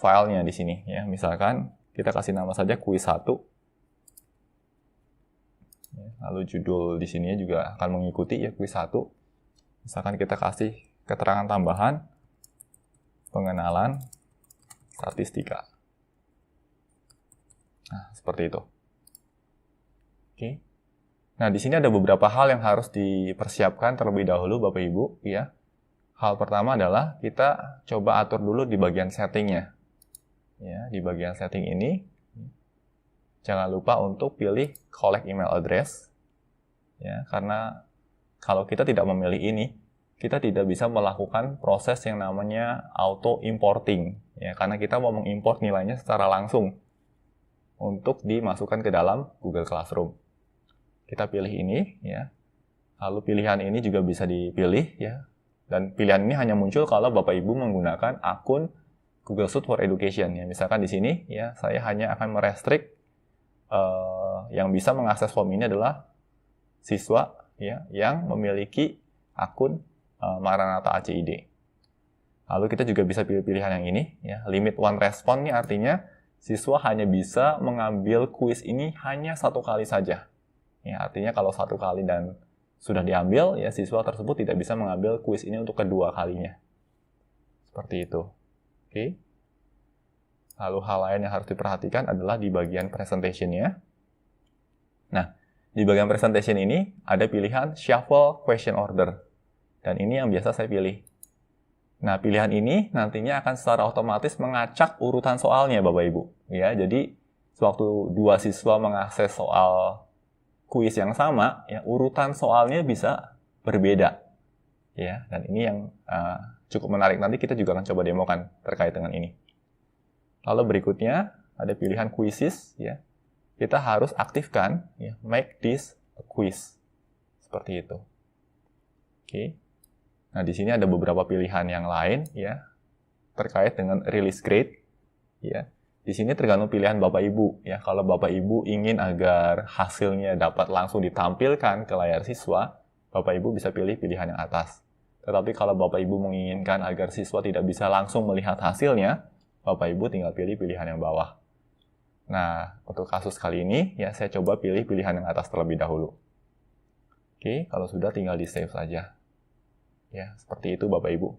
filenya di sini, ya. Misalkan kita kasih nama saja quiz 1. Lalu judul di sini juga akan mengikuti, ya, quiz 1. Misalkan kita kasih keterangan tambahan pengenalan statistika. Nah, seperti itu. Oke. Nah, di sini ada beberapa hal yang harus dipersiapkan terlebih dahulu, Bapak Ibu, ya. Hal pertama adalah kita coba atur dulu di bagian settingnya. Ya, di bagian setting ini jangan lupa untuk pilih collect email address, ya, karena kalau kita tidak memilih ini, kita tidak bisa melakukan proses yang namanya auto importing, ya, karena kita mau mengimport nilainya secara langsung untuk dimasukkan ke dalam Google Classroom. Kita pilih ini, ya. Lalu pilihan ini juga bisa dipilih, ya. Dan pilihan ini hanya muncul kalau Bapak Ibu menggunakan akun Google Suite for Education, ya. Misalkan di sini, ya, saya hanya akan merestrict yang bisa mengakses form ini adalah siswa, ya, yang memiliki akun Maranatha ACID. Lalu kita juga bisa pilih pilihan yang ini, ya. Limit one response ini artinya siswa hanya bisa mengambil kuis ini hanya 1 kali saja. Ya, artinya kalau 1 kali dan sudah diambil, ya, siswa tersebut tidak bisa mengambil kuis ini untuk kedua kalinya. Seperti itu. Oke. Lalu hal lain yang harus diperhatikan adalah di bagian presentation-nya. Nah, di bagian presentation ini ada pilihan shuffle question order. Dan ini yang biasa saya pilih. Nah, pilihan ini nantinya akan secara otomatis mengacak urutan soalnya, Bapak Ibu. Ya, jadi sewaktu dua siswa mengakses soal kuis yang sama, ya, urutan soalnya bisa berbeda. Ya, dan ini yang cukup menarik. Nanti kita juga akan coba demokan terkait dengan ini. Lalu berikutnya ada pilihan quizzes, ya. Kita harus aktifkan, ya, make this a quiz. Seperti itu. Oke. Nah, di sini ada beberapa pilihan yang lain, ya, terkait dengan release grade, ya. Di sini tergantung pilihan Bapak Ibu, ya. Kalau Bapak Ibu ingin agar hasilnya dapat langsung ditampilkan ke layar siswa, Bapak Ibu bisa pilih pilihan yang atas. Tetapi kalau Bapak Ibu menginginkan agar siswa tidak bisa langsung melihat hasilnya, Bapak Ibu tinggal pilih pilihan yang bawah. Nah, untuk kasus kali ini, ya, saya coba pilih pilihan yang atas terlebih dahulu. Oke, kalau sudah tinggal di save saja. Ya, seperti itu Bapak Ibu.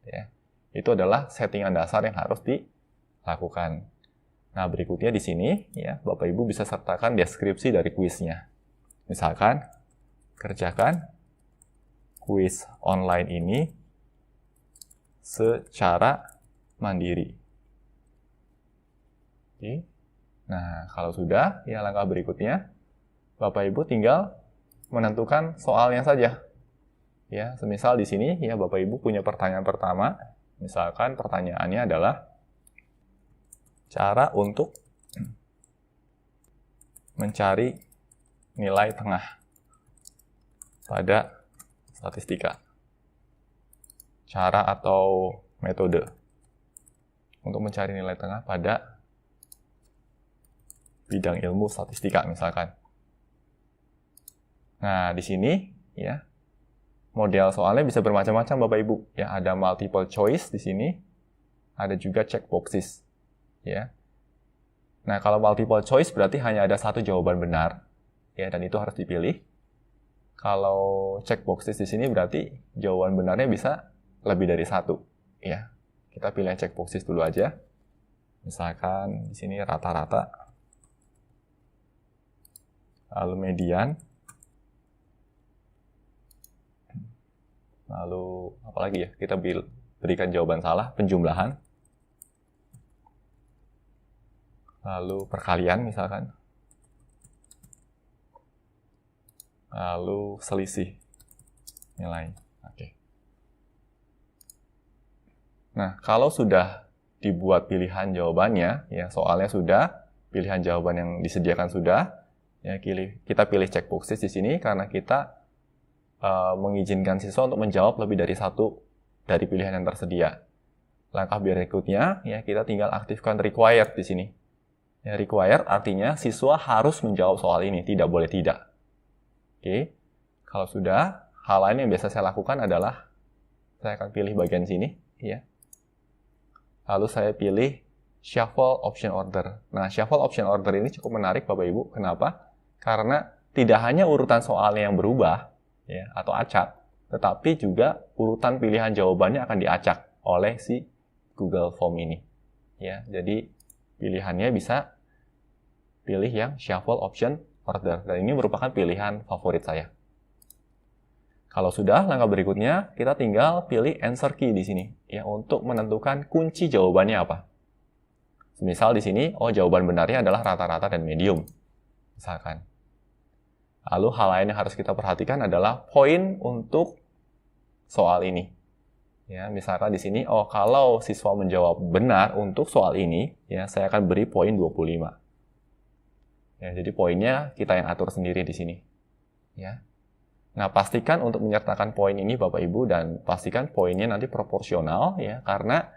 Ya, itu adalah settingan dasar yang harus dilakukan. Nah, berikutnya di sini, ya, Bapak Ibu bisa sertakan deskripsi dari kuisnya. Misalkan, kerjakan kuis online ini secara mandiri. Oke. Nah, kalau sudah, ya, langkah berikutnya, Bapak Ibu tinggal menentukan soalnya saja. Ya, semisal di sini, ya, Bapak Ibu punya pertanyaan pertama. Misalkan pertanyaannya adalah cara untuk mencari nilai tengah pada statistika. Cara atau metode untuk mencari nilai tengah pada bidang ilmu statistika, misalkan. Nah, di sini, ya, model soalnya bisa bermacam-macam Bapak Ibu. Ya, ada multiple choice di sini, ada juga check boxes. Ya. Nah, kalau multiple choice berarti hanya ada satu jawaban benar, ya, dan itu harus dipilih. Kalau check boxes di sini berarti jawaban benarnya bisa lebih dari satu. Ya, kita pilih check boxes dulu aja. Misalkan di sini rata-rata, lalu median, lalu apa lagi ya? Kita berikan jawaban salah, penjumlahan, lalu perkalian misalkan, lalu selisih nilai. Oke. Nah, kalau sudah dibuat pilihan jawabannya, ya soalnya sudah, pilihan jawaban yang disediakan sudah, ya kita pilih check boxes di sini karena kita mengizinkan siswa untuk menjawab lebih dari satu dari pilihan yang tersedia. Langkah berikutnya, ya kita tinggal aktifkan required di sini. Ya, required artinya siswa harus menjawab soal ini, tidak boleh tidak. Oke, kalau sudah, hal lain yang biasa saya lakukan adalah saya akan pilih bagian sini, ya. Lalu saya pilih shuffle option order. Nah, shuffle option order ini cukup menarik Bapak Ibu. Kenapa? Karena tidak hanya urutan soalnya yang berubah, ya, atau acak, tetapi juga urutan pilihan jawabannya akan diacak oleh si Google Form ini. Ya, jadi pilihannya bisa pilih yang shuffle option order. Dan ini merupakan pilihan favorit saya. Kalau sudah, langkah berikutnya kita tinggal pilih answer key di sini, ya, untuk menentukan kunci jawabannya apa. Misal di sini, jawaban benarnya adalah rata-rata dan medium, misalkan. Lalu hal lain yang harus kita perhatikan adalah poin untuk soal ini. Ya, misalkan di sini, kalau siswa menjawab benar untuk soal ini, ya saya akan beri poin 25. Ya, jadi poinnya kita yang atur sendiri di sini. Ya. Nah, pastikan untuk menyertakan poin ini Bapak Ibu dan pastikan poinnya nanti proporsional, ya, karena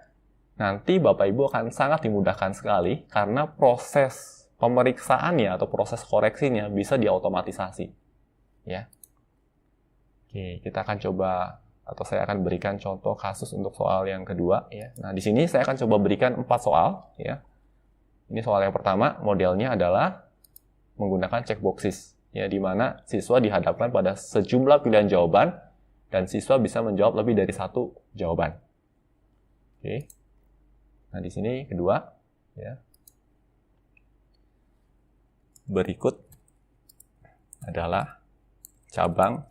nanti Bapak Ibu akan sangat dimudahkan sekali karena proses pemeriksaannya atau proses koreksinya bisa diotomatisasi. Ya. Oke, kita akan coba atau saya akan berikan contoh kasus untuk soal yang kedua, ya. Nah, di sini saya akan coba berikan 4 soal, ya. Ini soal yang pertama, modelnya adalah menggunakan check boxes. Ya, di mana siswa dihadapkan pada sejumlah pilihan jawaban dan siswa bisa menjawab lebih dari satu jawaban. Oke. Nah, di sini kedua, ya. Berikut adalah cabang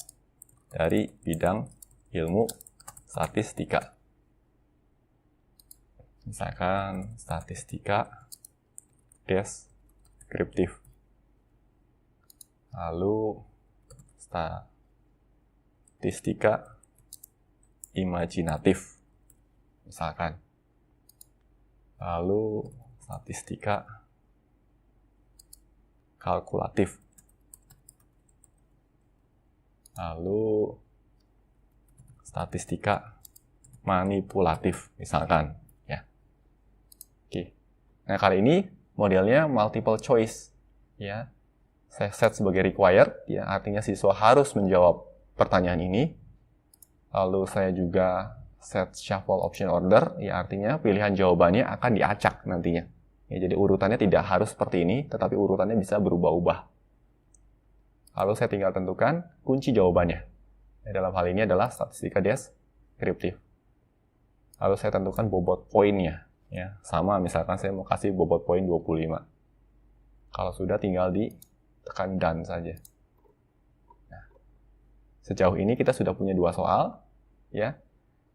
dari bidang ilmu statistika. Misalkan statistika deskriptif. Lalu statistika imajinatif, misalkan. Lalu statistika kalkulatif. Lalu statistika manipulatif, misalkan. Ya. Oke. Nah, kali ini modelnya multiple choice, ya. Saya set sebagai required, ya, artinya siswa harus menjawab pertanyaan ini. Lalu saya juga set shuffle option order, ya, artinya pilihan jawabannya akan diacak nantinya. Ya, jadi urutannya tidak harus seperti ini, tetapi urutannya bisa berubah-ubah. Lalu saya tinggal tentukan kunci jawabannya. Ya, dalam hal ini adalah statistika deskriptif. Lalu saya tentukan bobot poinnya. Ya, sama, misalkan saya mau kasih bobot poin 25. Kalau sudah tinggal tekan done saja. Nah, sejauh ini kita sudah punya 2 soal, ya.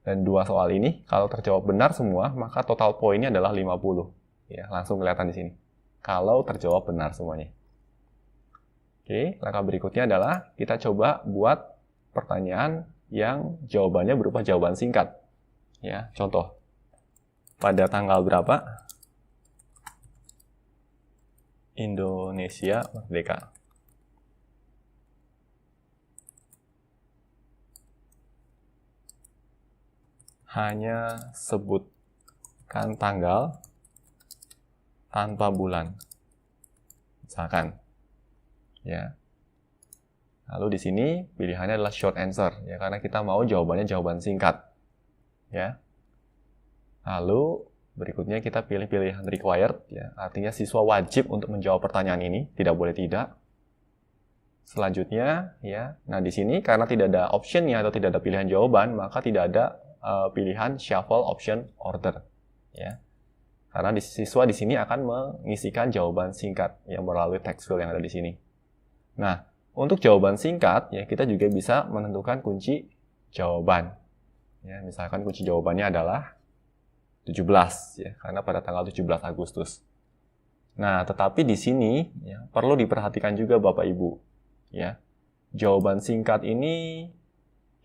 Dan 2 soal ini kalau terjawab benar semua, maka total poinnya adalah 50. Ya, langsung kelihatan di sini. Kalau terjawab benar semuanya. Oke, langkah berikutnya adalah kita coba buat pertanyaan yang jawabannya berupa jawaban singkat. Ya, contoh. Pada tanggal berapa Indonesia merdeka? Hanya sebutkan tanggal tanpa bulan. Misalkan. Ya. Lalu di sini pilihannya adalah short answer, ya, karena kita mau jawabannya jawaban singkat. Ya. Lalu berikutnya kita pilih pilihan required, ya, artinya siswa wajib untuk menjawab pertanyaan ini, tidak boleh tidak. Selanjutnya, ya, nah di sini karena tidak ada optionnya atau tidak ada pilihan jawaban, maka tidak ada pilihan shuffle option order, ya. Karena siswa di sini akan mengisikan jawaban singkat yang melalui text field yang ada di sini. Nah, untuk jawaban singkat, ya, kita juga bisa menentukan kunci jawaban. Ya, misalkan kunci jawabannya adalah 17, ya, karena pada tanggal 17 Agustus. Nah, tetapi di sini, ya, perlu diperhatikan juga Bapak Ibu. Ya, jawaban singkat ini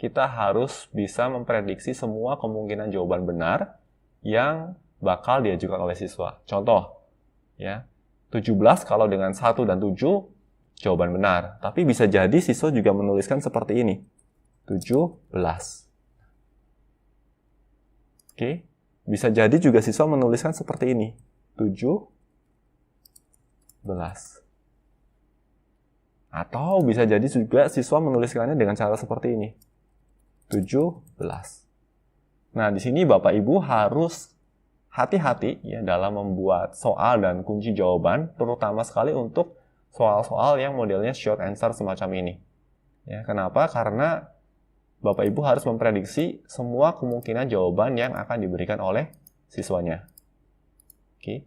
kita harus bisa memprediksi semua kemungkinan jawaban benar yang bakal diajukan oleh siswa. Contoh, ya, 17 kalau dengan 1 dan 7, jawaban benar. Tapi bisa jadi siswa juga menuliskan seperti ini. 17. Oke. Bisa jadi juga siswa menuliskan seperti ini. 17. Atau bisa jadi juga siswa menuliskannya dengan cara seperti ini. 17. Nah, di sini Bapak Ibu harus hati-hati, ya, dalam membuat soal dan kunci jawaban, terutama sekali untuk soal-soal yang modelnya short answer semacam ini. Ya, kenapa? Karena Bapak Ibu harus memprediksi semua kemungkinan jawaban yang akan diberikan oleh siswanya. Oke.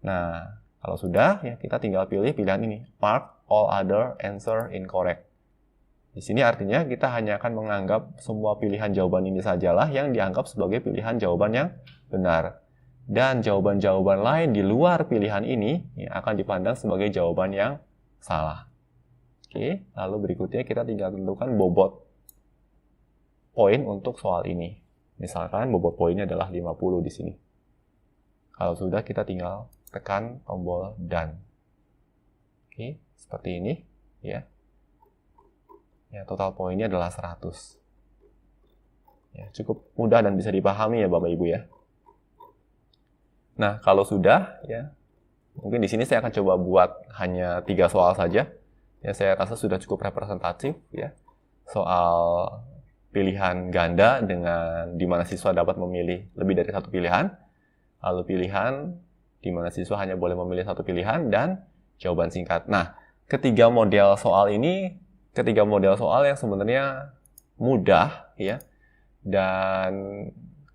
Nah, kalau sudah, ya, kita tinggal pilih pilihan ini. Mark all other answer incorrect. Di sini artinya kita hanya akan menganggap semua pilihan jawaban ini sajalah yang dianggap sebagai pilihan jawaban yang benar. Dan jawaban-jawaban lain di luar pilihan ini, ya, akan dipandang sebagai jawaban yang salah. Oke, lalu berikutnya kita tinggal tentukan bobot poin untuk soal ini. Misalkan bobot poinnya adalah 50 di sini. Kalau sudah, kita tinggal tekan tombol done. Oke, seperti ini, ya. Ya, total poinnya adalah 100. Ya, cukup mudah dan bisa dipahami ya Bapak Ibu ya. Nah, kalau sudah, ya, mungkin di sini saya akan coba buat hanya 3 soal saja. Ya, saya rasa sudah cukup representatif, ya. Soal pilihan ganda dengan di mana siswa dapat memilih lebih dari satu pilihan, lalu pilihan di mana siswa hanya boleh memilih satu pilihan, dan jawaban singkat. Nah, ketiga model soal yang sebenarnya mudah, ya, dan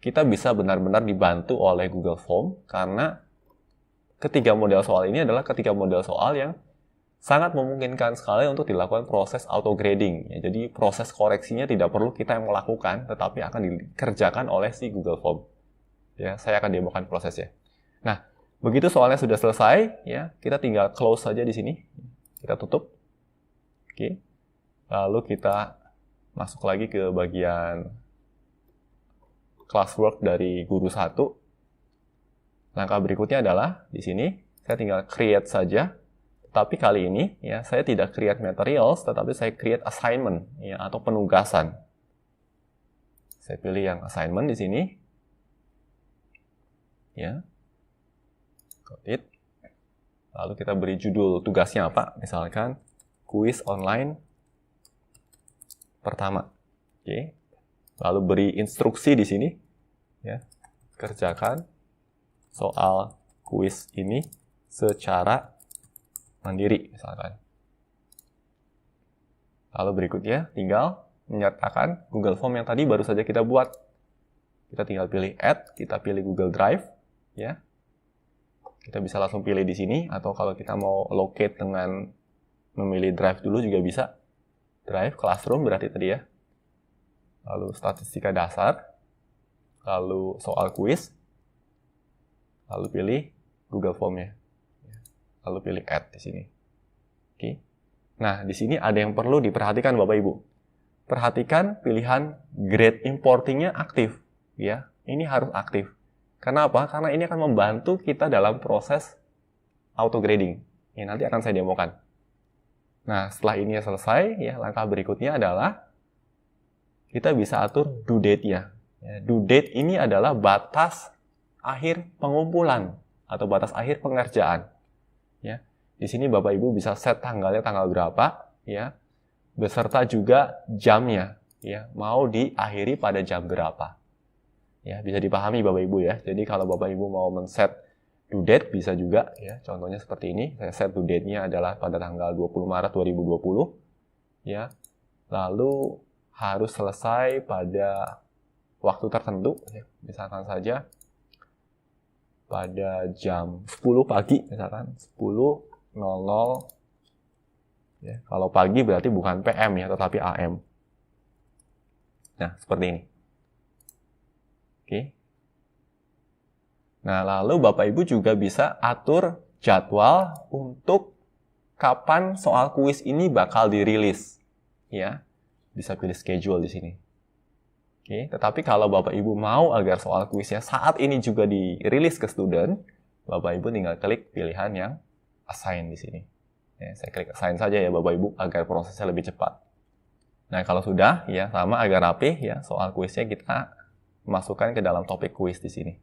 kita bisa benar-benar dibantu oleh Google Form karena ketiga model soal ini adalah ketiga model soal yang sangat memungkinkan sekali untuk dilakukan proses auto-grading. Ya, jadi proses koreksinya tidak perlu kita yang melakukan, tetapi akan dikerjakan oleh si Google Form. Ya, saya akan demokan prosesnya. Nah, begitu soalnya sudah selesai, ya, kita tinggal close saja di sini. Kita tutup. Oke. Lalu kita masuk lagi ke bagian classwork dari guru 1. Langkah berikutnya adalah di sini saya tinggal create saja. Tapi kali ini, ya, saya tidak create materials, tetapi saya create assignment, ya, atau penugasan. Saya pilih yang assignment di sini. Ya. It. Lalu kita beri judul tugasnya apa? Misalkan kuis online pertama. Oke. Lalu beri instruksi di sini. Ya. Kerjakan soal kuis ini secara mandiri, misalkan. Lalu berikutnya tinggal menyertakan Google Form yang tadi baru saja kita buat. Kita tinggal pilih Add, kita pilih Google Drive, ya. Kita bisa langsung pilih di sini, atau kalau kita mau locate dengan memilih Drive dulu juga bisa. Drive, Classroom berarti tadi ya. Lalu statistika dasar, lalu soal kuis, lalu pilih Google Form-nya. Lalu pilih Add di sini. Oke. Nah, di sini ada yang perlu diperhatikan Bapak Ibu. Perhatikan pilihan grade importing-nya aktif, ya. Ini harus aktif. Kenapa? Karena ini akan membantu kita dalam proses auto grading. Ya, nanti akan saya demokan. Nah, setelah ini selesai, ya, langkah berikutnya adalah kita bisa atur due date-nya. Ya, due date ini adalah batas akhir pengumpulan atau batas akhir pengerjaan. Ya, di sini Bapak Ibu bisa set tanggalnya tanggal berapa, ya. beserta juga jamnya, ya, mau diakhiri pada jam berapa. Ya, bisa dipahami Bapak Ibu ya. Jadi kalau Bapak Ibu mau men-set due date bisa juga ya. Contohnya seperti ini, saya set due date-nya adalah pada tanggal 20 Maret 2020 ya. Lalu harus selesai pada waktu tertentu ya. Misalkan saja pada jam 10 pagi misalkan 10.00 ya. Kalau pagi berarti bukan PM ya, tetapi AM. Nah, seperti ini. Oke. Nah, lalu Bapak Ibu juga bisa atur jadwal untuk kapan soal kuis ini bakal dirilis. Ya, bisa pilih schedule di sini. Oke, tetapi kalau Bapak Ibu mau agar soal kuisnya saat ini juga dirilis ke student, Bapak Ibu tinggal klik pilihan yang assign di sini. Ya, saya klik assign saja ya Bapak Ibu agar prosesnya lebih cepat. Nah, kalau sudah ya sama agar rapih ya soal kuisnya kita masukkan ke dalam topik kuis di sini.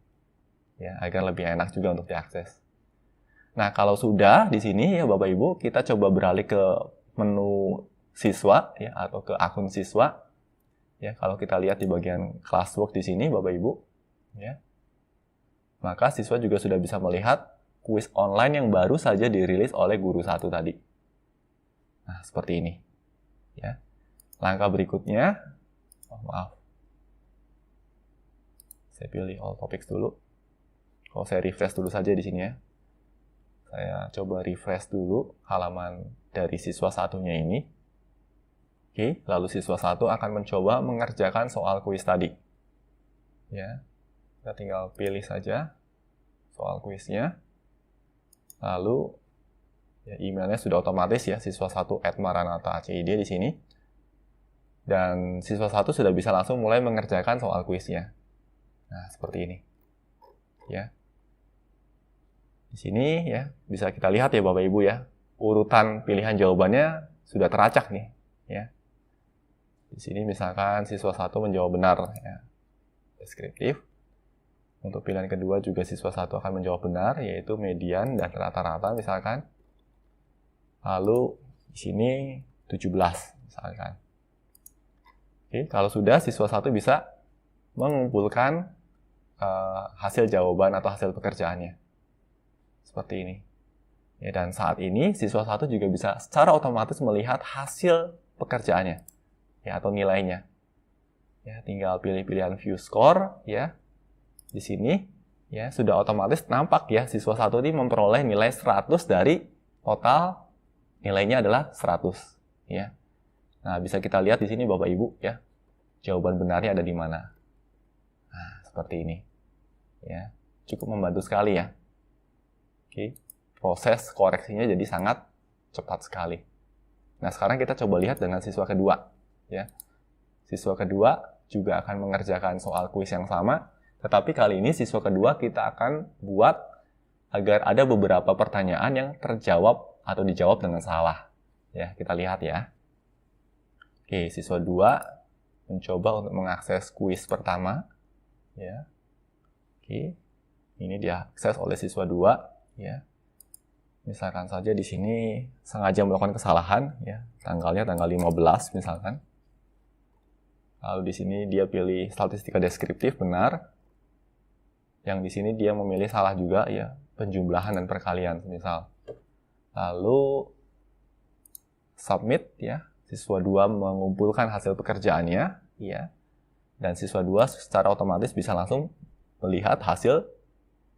Ya, agar lebih enak juga untuk diakses. Nah, kalau sudah di sini ya Bapak Ibu, kita coba beralih ke menu siswa ya atau ke akun siswa. Ya, kalau kita lihat di bagian classwork di sini Bapak Ibu, ya. Maka siswa juga sudah bisa melihat kuis online yang baru saja dirilis oleh guru satu tadi. Nah, seperti ini. Ya. Langkah berikutnya, saya pilih all topics dulu. Kalau saya refresh dulu saja di sini ya. Saya coba refresh dulu halaman dari siswa satunya ini. Oke, lalu siswa satu akan mencoba mengerjakan soal kuis tadi. Ya, kita tinggal pilih saja soal kuisnya. Lalu ya, emailnya sudah otomatis ya, siswa 1 @maranatha.cid di sini. Dan siswa 1 sudah bisa langsung mulai mengerjakan soal kuisnya. Nah, seperti ini. Ya. Di sini ya, bisa kita lihat ya Bapak Ibu ya, urutan pilihan jawabannya sudah teracak nih, ya. Di sini misalkan siswa 1 menjawab benar ya. Deskriptif. Untuk pilihan kedua juga siswa 1 akan menjawab benar, yaitu median dan rata-rata misalkan. Lalu di sini 17 misalkan. Oke, kalau sudah siswa 1 bisa mengumpulkan hasil jawaban atau hasil pekerjaannya. Seperti ini. Ya, dan saat ini siswa 1 juga bisa secara otomatis melihat hasil pekerjaannya ya atau nilainya. Ya, tinggal pilih pilihan view score ya. Di sini ya sudah otomatis nampak ya siswa 1 ini memperoleh nilai 100 dari total nilainya adalah 100 ya. Nah, bisa kita lihat di sini Bapak Ibu ya. Jawaban benarnya ada di mana. Nah, seperti ini. Ya, cukup membantu sekali ya. Oke, proses koreksinya jadi sangat cepat sekali. Nah, sekarang kita coba lihat dengan siswa kedua. Ya. Siswa kedua juga akan mengerjakan soal kuis yang sama, tetapi kali ini siswa kedua kita akan buat agar ada beberapa pertanyaan yang terjawab atau dijawab dengan salah. Ya, kita lihat ya. Oke, siswa 2 mencoba untuk mengakses kuis pertama. Ya. Oke, ini diakses oleh siswa 2. Ya. Misalkan saja di sini sengaja melakukan kesalahan ya, tanggalnya tanggal 15 misalkan. Lalu di sini dia pilih statistika deskriptif benar. Yang di sini dia memilih salah juga ya, penjumlahan dan perkalian misal. Lalu submit ya, siswa 2 mengumpulkan hasil pekerjaannya ya. Dan siswa 2 secara otomatis bisa langsung melihat hasil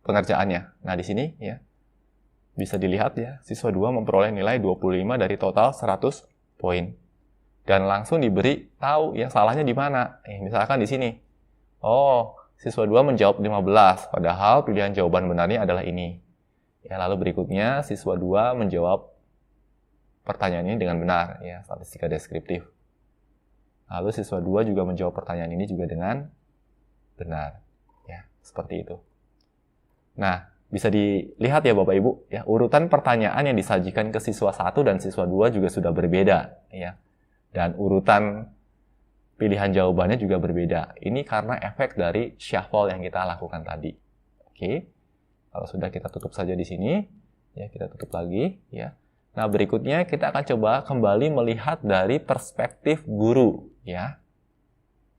pengerjaannya. Nah, di sini ya bisa dilihat ya, siswa 2 memperoleh nilai 25 dari total 100 poin. Dan langsung diberi tahu yang salahnya di mana. Misalkan di sini. Oh, siswa 2 menjawab 15, padahal pilihan jawaban benarnya adalah ini. Ya, lalu berikutnya siswa 2 menjawab pertanyaan ini dengan benar, ya, statistika deskriptif. Lalu siswa 2 juga menjawab pertanyaan ini juga dengan benar. Ya, seperti itu. Nah, bisa dilihat ya Bapak Ibu, ya, urutan pertanyaan yang disajikan ke siswa 1 dan siswa 2 juga sudah berbeda, ya. Dan urutan pilihan jawabannya juga berbeda. Ini karena efek dari shuffle yang kita lakukan tadi. Oke. Kalau sudah kita tutup saja di sini, ya, kita tutup lagi, ya. Nah, berikutnya kita akan coba kembali melihat dari perspektif guru, ya.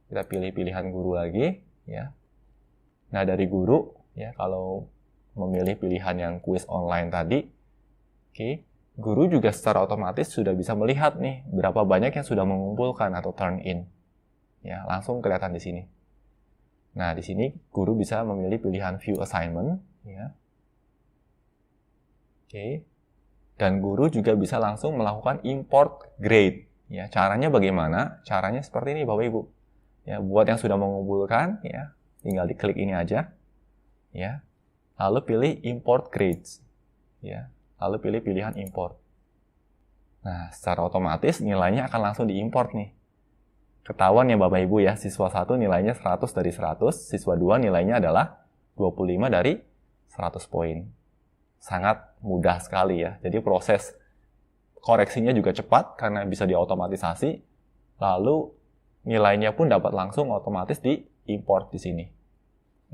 Kita pilih pilihan guru lagi, ya. Nah, dari guru, ya, kalau memilih pilihan yang kuis online tadi, guru juga secara otomatis sudah bisa melihat nih berapa banyak yang sudah mengumpulkan atau turn in. Ya, langsung kelihatan di sini. Nah, di sini guru bisa memilih pilihan view assignment, ya. Dan guru juga bisa langsung melakukan import grade. Ya, caranya bagaimana? Caranya seperti ini, Bapak Ibu. Ya, buat yang sudah mengumpulkan, ya, tinggal diklik ini aja, ya. Lalu pilih import grades, ya. Lalu pilih pilihan import. Nah, secara otomatis nilainya akan langsung diimport nih. Ketahuan ya Bapak Ibu ya, siswa 1 nilainya 100 dari 100, siswa 2 nilainya adalah 25 dari 100 poin. Sangat mudah sekali ya. Jadi proses koreksinya juga cepat karena bisa diotomatisasi. Lalu nilainya pun dapat langsung otomatis diimport di sini.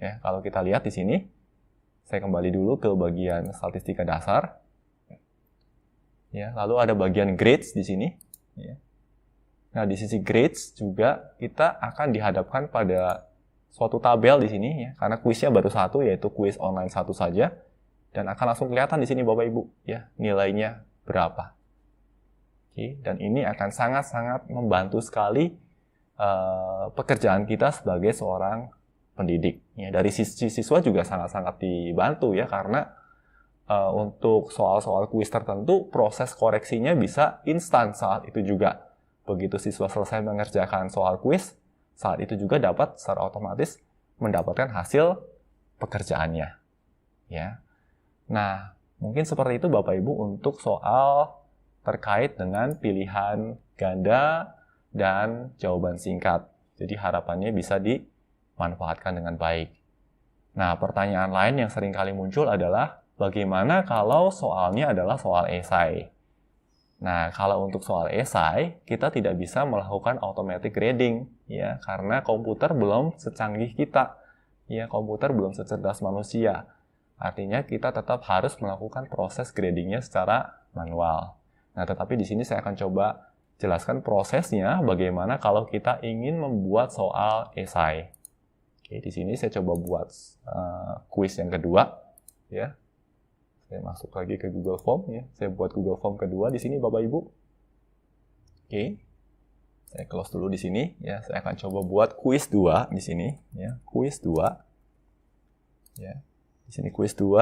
Ya, kalau kita lihat di sini, saya kembali dulu ke bagian statistika dasar. Ya, lalu ada bagian grades di sini. Ya. Nah, di sisi grades juga kita akan dihadapkan pada suatu tabel di sini ya, karena kuisnya baru satu, yaitu kuis online satu saja, dan akan langsung kelihatan di sini Bapak Ibu ya nilainya berapa. Dan ini akan sangat-sangat membantu sekali pekerjaan kita sebagai seorang pendidik. Ya, dari sisi siswa juga sangat-sangat dibantu ya, karena untuk soal-soal kuis tertentu proses koreksinya bisa instan saat itu juga. Begitu siswa selesai mengerjakan soal kuis, saat itu juga dapat secara otomatis mendapatkan hasil pekerjaannya. Ya. Nah, mungkin seperti itu Bapak Ibu untuk soal terkait dengan pilihan ganda dan jawaban singkat. Jadi harapannya bisa dimanfaatkan dengan baik. Nah, pertanyaan lain yang sering kali muncul adalah bagaimana kalau soalnya adalah soal esai? Nah, kalau untuk soal esai, kita tidak bisa melakukan automatic grading, ya, karena komputer belum secanggih kita, ya, komputer belum secerdas manusia. Artinya kita tetap harus melakukan proses gradingnya secara manual. Nah, tetapi di sini saya akan coba jelaskan prosesnya bagaimana kalau kita ingin membuat soal esai. Oke, di sini saya coba buat kuis yang kedua, ya. Saya masuk lagi ke Google Form ya. Saya buat Google Form kedua di sini Bapak Ibu. Oke. Saya close dulu di sini ya. Saya akan coba buat kuis 2 di sini ya. Kuis 2. Ya. Di sini kuis 2.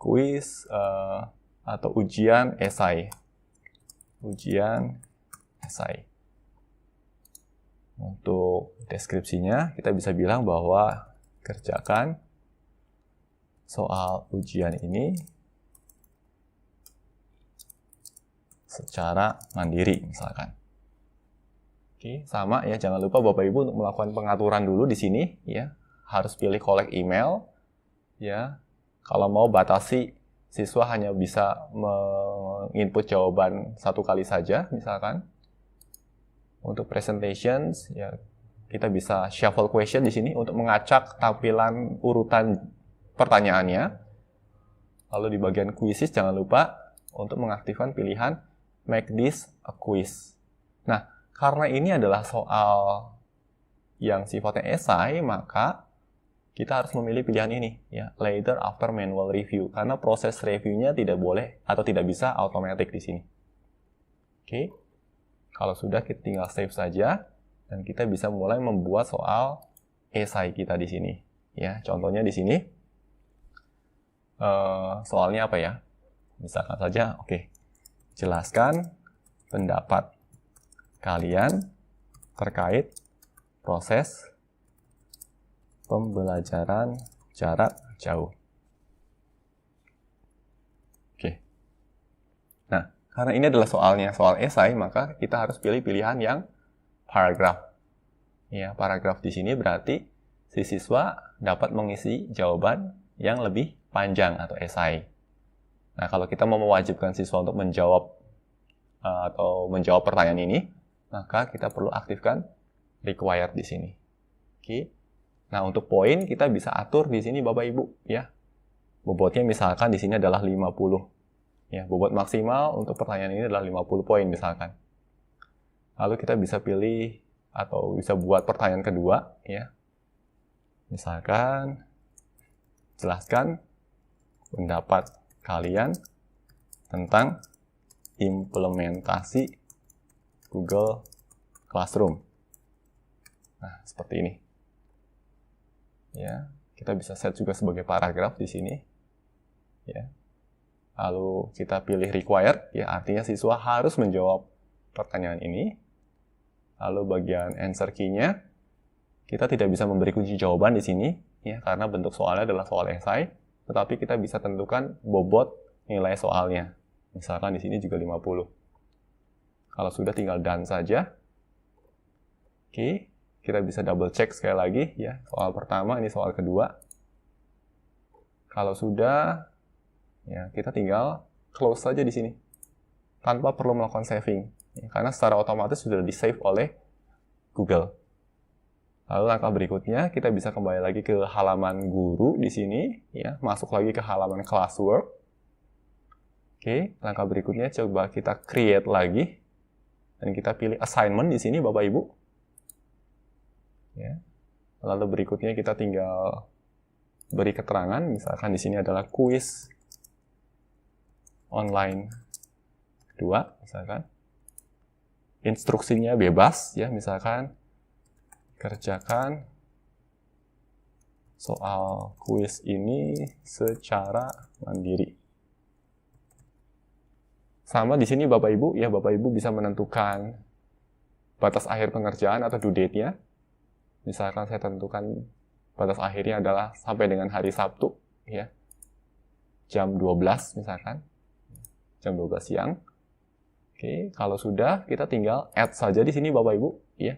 Kuis atau ujian esai. Ujian esai. Untuk deskripsinya kita bisa bilang bahwa kerjakan soal ujian ini secara mandiri misalkan. Oke, sama ya, jangan lupa Bapak Ibu untuk melakukan pengaturan dulu di sini ya. Harus pilih collect email ya. Kalau mau batasi siswa hanya bisa menginput jawaban 1 kali saja misalkan. Untuk presentations ya, kita bisa shuffle question di sini untuk mengacak tampilan urutan pertanyaannya. Lalu di bagian quizzes jangan lupa untuk mengaktifkan pilihan make this a quiz. Nah, karena ini adalah soal yang sifatnya esai, maka kita harus memilih pilihan ini ya, later after manual review, karena proses reviewnya tidak boleh atau tidak bisa automatic di sini. Oke. Kalau sudah, kita tinggal save saja dan kita bisa mulai membuat soal esai kita di sini ya. Contohnya di sini soalnya apa ya? Misalkan saja, oke. Jelaskan pendapat kalian terkait proses pembelajaran jarak jauh. Oke. Nah, karena ini adalah soalnya soal esai, maka kita harus pilih pilihan yang paragraf. Ya, paragraf di sini berarti si siswa dapat mengisi jawaban yang lebih panjang atau esai. Nah, kalau kita mau mewajibkan siswa untuk menjawab atau menjawab pertanyaan ini, maka kita perlu aktifkan required di sini. Oke. Nah, untuk poin kita bisa atur di sini Bapak Ibu ya. Bobotnya misalkan di sini adalah 50. Ya, bobot maksimal untuk pertanyaan ini adalah 50 poin misalkan. Lalu kita bisa pilih atau bisa buat pertanyaan kedua, ya. Misalkan, jelaskan pendapat kalian tentang implementasi Google Classroom. Nah, seperti ini. Ya, kita bisa set juga sebagai paragraf di sini. Ya. Lalu kita pilih required, ya, artinya siswa harus menjawab pertanyaan ini. Lalu bagian answer key-nya, kita tidak bisa memberi kunci jawaban di sini, ya, karena bentuk soalnya adalah soal esai, tetapi kita bisa tentukan bobot nilai soalnya. Misalkan di sini juga 50. Kalau sudah tinggal done saja. Oke, kita bisa double check sekali lagi, ya, soal pertama, ini soal kedua. Kalau sudah, ya, kita tinggal close saja di sini, tanpa perlu melakukan saving, ya, karena secara otomatis sudah di-save oleh Google. Lalu langkah berikutnya, kita bisa kembali lagi ke halaman guru di sini, ya, masuk lagi ke halaman classwork. Oke, langkah berikutnya coba kita create lagi, dan kita pilih assignment di sini, Bapak Ibu. Ya. Lalu berikutnya kita tinggal beri keterangan, misalkan di sini adalah kuis online kedua, misalkan. Instruksinya bebas, ya, misalkan kerjakan soal kuis ini secara mandiri. Sama di sini Bapak Ibu, ya, Bapak Ibu bisa menentukan batas akhir pengerjaan atau due date-nya. Misalkan saya tentukan batas akhirnya adalah sampai dengan hari Sabtu, ya, jam 12 misalkan. Jam 12 siang. Oke, kalau sudah, kita tinggal add saja di sini Bapak Ibu, ya.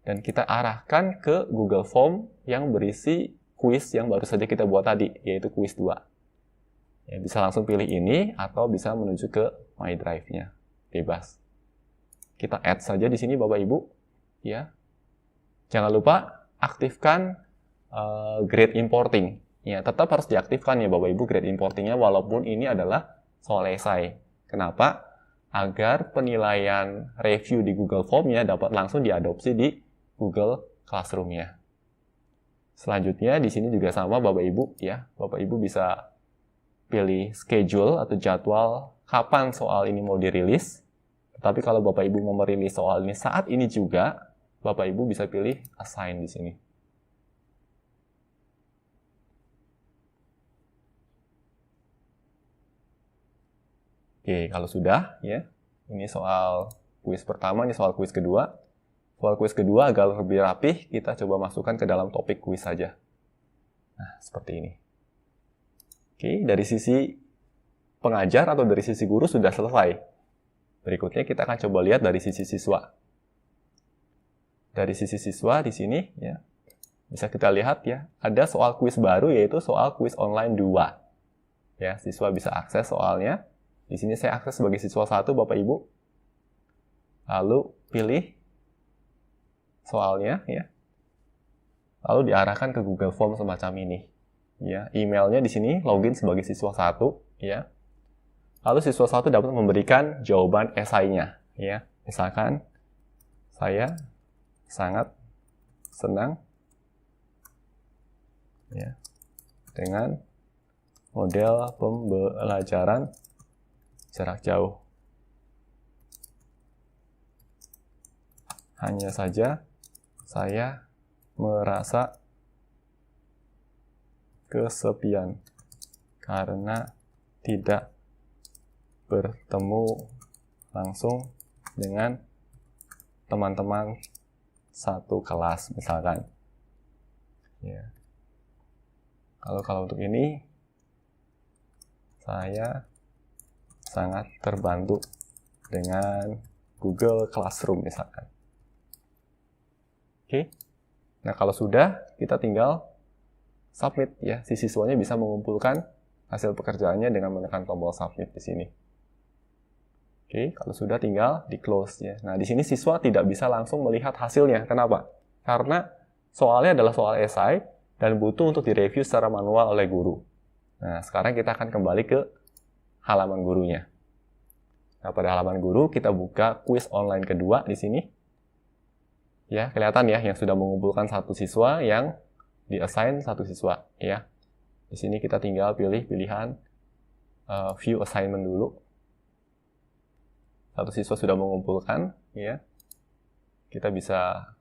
Dan kita arahkan ke Google Form yang berisi kuis yang baru saja kita buat tadi, yaitu kuis 2. Ya, bisa langsung pilih ini atau bisa menuju ke My Drive-nya. Bebas. Kita add saja di sini Bapak Ibu, ya. Jangan lupa aktifkan grade importing. Ya, tetap harus diaktifkan ya Bapak Ibu grade importingnya walaupun ini adalah soal esai. Kenapa? Agar penilaian review di Google Form-nya dapat langsung diadopsi di Google Classroom-nya. Selanjutnya di sini juga sama Bapak Ibu, ya. Bapak Ibu bisa pilih schedule atau jadwal kapan soal ini mau dirilis. Tetapi kalau Bapak Ibu mau merilis soal ini saat ini juga, Bapak Ibu bisa pilih assign di sini. Oke, kalau sudah, ya, ini soal kuis pertama, ini soal kuis kedua. Soal kuis kedua agar lebih rapih, kita coba masukkan ke dalam topik kuis saja. Nah, seperti ini. Oke, dari sisi pengajar atau dari sisi guru sudah selesai. Berikutnya kita akan coba lihat dari sisi siswa. Dari sisi siswa di sini, ya, bisa kita lihat, ya, ada soal kuis baru yaitu soal kuis online 2. Ya, siswa bisa akses soalnya. Di sini saya akses sebagai siswa 1, Bapak Ibu. Lalu pilih soalnya, ya. Lalu diarahkan ke Google Form semacam ini. Ya, emailnya di sini login sebagai siswa 1, ya. Lalu siswa 1 dapat memberikan jawaban esainya, ya. Misalkan saya sangat senang, ya, dengan model pembelajaran jarak jauh. Hanya saja saya merasa kesepian karena tidak bertemu langsung dengan teman-teman satu kelas misalkan. Ya. Kalau untuk ini saya sangat terbantu dengan Google Classroom misalkan. Oke. Nah, kalau sudah, kita tinggal submit, ya. Si siswanya bisa mengumpulkan hasil pekerjaannya dengan menekan tombol submit di sini. Oke, kalau sudah tinggal di close, ya. Nah, di sini siswa tidak bisa langsung melihat hasilnya. Kenapa? Karena soalnya adalah soal esai dan butuh untuk direview secara manual oleh guru. Nah, sekarang kita akan kembali ke halaman gurunya. Nah, pada halaman guru kita buka kuis online kedua di sini. Ya, kelihatan ya yang sudah mengumpulkan satu siswa yang di-assign satu siswa, ya. Di sini kita tinggal pilih pilihan view assignment dulu. Satu siswa sudah mengumpulkan, ya. Kita bisa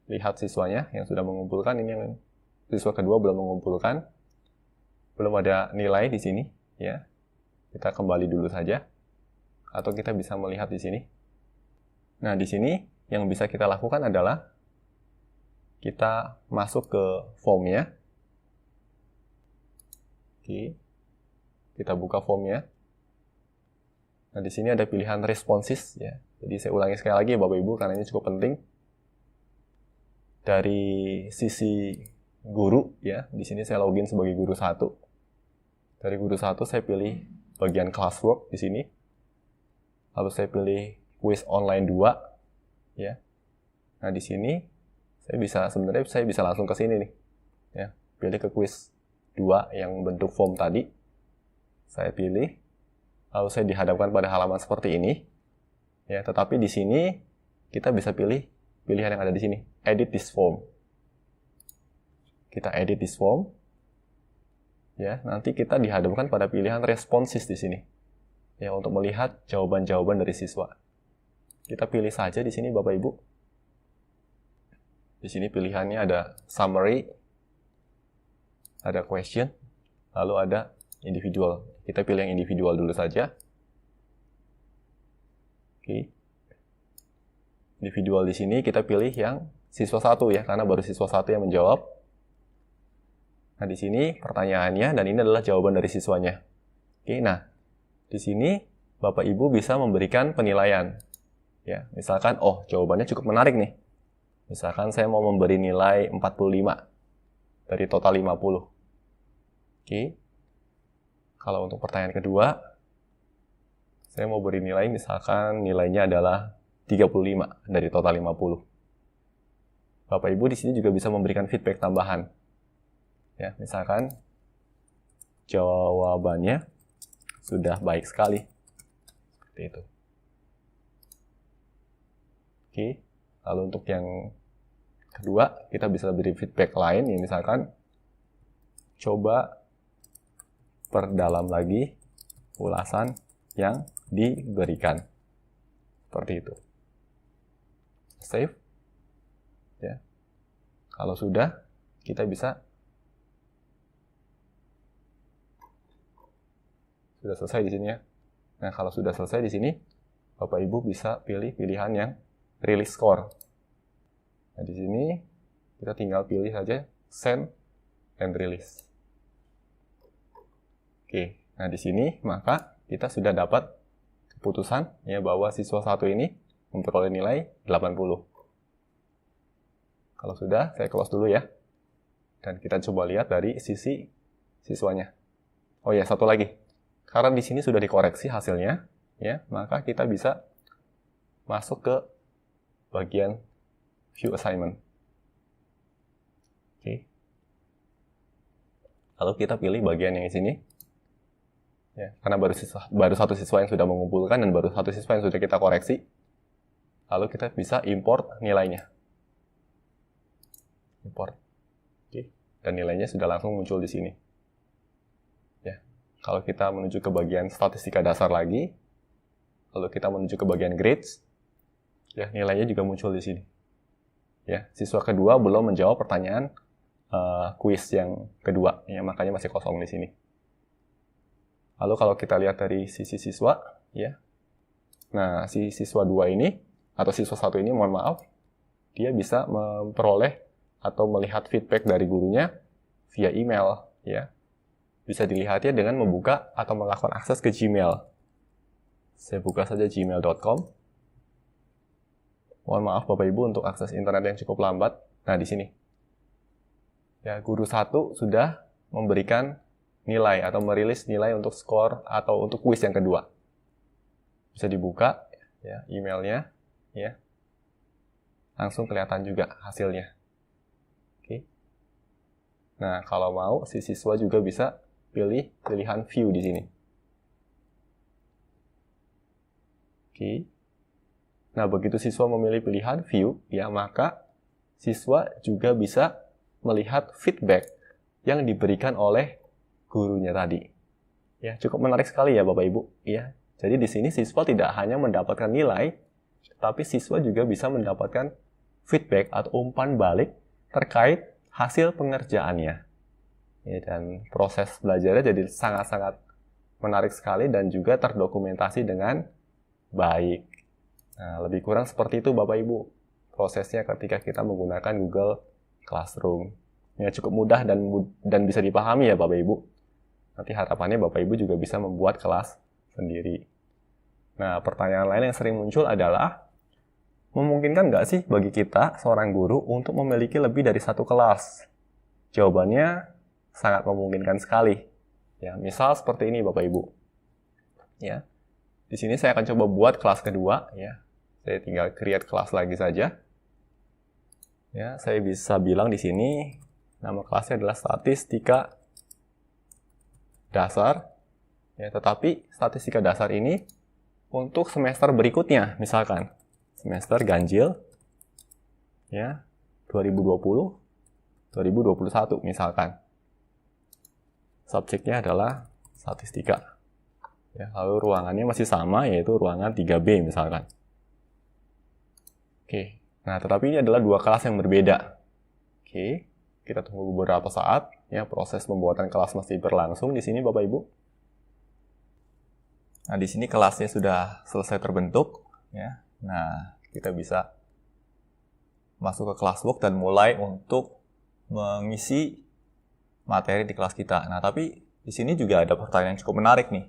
lihat siswanya yang sudah mengumpulkan. Ini yang siswa kedua belum mengumpulkan. Belum ada nilai di sini, ya. Kita kembali dulu saja. Atau kita bisa melihat di sini. Nah, di sini yang bisa kita lakukan adalah kita masuk ke formnya. Oke. Kita buka formnya. Nah, di sini ada pilihan responses, ya. Jadi saya ulangi sekali lagi ya Bapak Ibu karena ini cukup penting. Dari sisi guru, ya. Di sini saya login sebagai guru 1. Dari guru 1 saya pilih bagian classwork di sini. Lalu saya pilih quiz online 2, ya. Nah, di sini sebenarnya saya bisa langsung ke sini nih. Ya, pilih ke quiz 2 yang bentuk form tadi. Saya pilih, lalu saya dihadapkan pada halaman seperti ini. Ya, tetapi di sini kita bisa pilih pilihan yang ada di sini, edit this form. Kita edit this form. Ya, nanti kita dihadapkan pada pilihan responses di sini. Ya, untuk melihat jawaban-jawaban dari siswa. Kita pilih saja di sini Bapak Ibu. Di sini pilihannya ada summary, ada question, lalu ada individual. Kita pilih yang individual dulu saja. Oke. Individual di sini kita pilih yang siswa 1 ya, karena baru siswa 1 yang menjawab. Nah, di sini pertanyaannya dan ini adalah jawaban dari siswanya. Oke, nah di sini Bapak Ibu bisa memberikan penilaian. Ya, misalkan, oh jawabannya cukup menarik nih. Misalkan saya mau memberi nilai 45 dari total 50. Oke. Kalau untuk pertanyaan kedua, saya mau beri nilai, misalkan nilainya adalah 35 dari total 50. Bapak Ibu di sini juga bisa memberikan feedback tambahan. Ya, misalkan jawabannya sudah baik sekali. Seperti itu. Oke. Lalu untuk yang kedua, kita bisa beri feedback lain. Ya, misalkan, coba perdalam lagi ulasan yang diberikan. Seperti itu. Save. Ya. Kalau sudah, kita bisa sudah selesai di sini ya. Nah, kalau sudah selesai di sini, Bapak Ibu bisa pilih pilihan yang release score. Nah, di sini kita tinggal pilih saja send and release. Oke, nah di sini maka kita sudah dapat keputusan ya bahwa siswa 1 ini memperoleh nilai 80. Kalau sudah, saya close dulu ya. Dan kita coba lihat dari sisi siswanya. Oh ya, satu lagi. Karena di sini sudah dikoreksi hasilnya, ya, maka kita bisa masuk ke bagian view assignment. Oke. Lalu kita pilih bagian yang di sini. Ya, karena baru satu siswa yang sudah mengumpulkan dan baru satu siswa yang sudah kita koreksi. Lalu kita bisa import nilainya. Import. Oke. Dan nilainya sudah langsung muncul di sini. Ya. Kalau kita menuju ke bagian statistika dasar lagi, lalu kita menuju ke bagian grades, ya nilainya juga muncul di sini. Ya, siswa kedua belum menjawab pertanyaan kuis yang kedua, ya makanya masih kosong di sini. Lalu kalau kita lihat dari sisi siswa, ya, nah si siswa 2 ini atau siswa 1 ini, mohon maaf, dia bisa memperoleh atau melihat feedback dari gurunya via email, ya. Bisa dilihatnya dengan membuka atau melakukan akses ke Gmail. Saya buka saja gmail.com. Mohon maaf Bapak Ibu untuk akses internet yang cukup lambat. Nah, di sini. Ya, guru 1 sudah memberikan nilai atau merilis nilai untuk skor atau untuk kuis yang kedua. Bisa dibuka ya emailnya, ya. Langsung kelihatan juga hasilnya. Oke. Nah, kalau mau si siswa juga bisa pilih pilihan view di sini. Oke. Nah, begitu siswa memilih pilihan view, ya, maka siswa juga bisa melihat feedback yang diberikan oleh gurunya tadi. Ya, cukup menarik sekali ya Bapak Ibu. Ya, jadi di sini siswa tidak hanya mendapatkan nilai, tapi siswa juga bisa mendapatkan feedback atau umpan balik terkait hasil pengerjaannya. Ya, dan proses belajarnya jadi sangat-sangat menarik sekali dan juga terdokumentasi dengan baik. Nah, lebih kurang seperti itu Bapak Ibu prosesnya ketika kita menggunakan Google Classroom. Ya, cukup mudah dan bisa dipahami ya Bapak Ibu. Nanti harapannya Bapak Ibu juga bisa membuat kelas sendiri. Nah, pertanyaan lain yang sering muncul adalah, memungkinkan nggak sih bagi kita, seorang guru, untuk memiliki lebih dari satu kelas? Jawabannya sangat memungkinkan sekali. Ya, misal seperti ini Bapak Ibu. Ya, di sini saya akan coba buat kelas kedua. Ya, saya tinggal create kelas lagi saja. Ya, saya bisa bilang di sini nama kelasnya adalah statistika dasar, ya, tetapi statistika dasar ini untuk semester berikutnya, misalkan semester ganjil, ya, 2020, 2021 misalkan. Subjeknya adalah statistika. Ya, lalu ruangannya masih sama, yaitu ruangan 3B misalkan. Oke, nah tetapi ini adalah dua kelas yang berbeda. Oke, kita tunggu beberapa saat. Ya, proses pembuatan kelas masih berlangsung di sini Bapak Ibu. Nah, di sini kelasnya sudah selesai terbentuk. Ya, nah kita bisa masuk ke classwork dan mulai untuk mengisi materi di kelas kita. Nah, tapi di sini juga ada pertanyaan yang cukup menarik nih.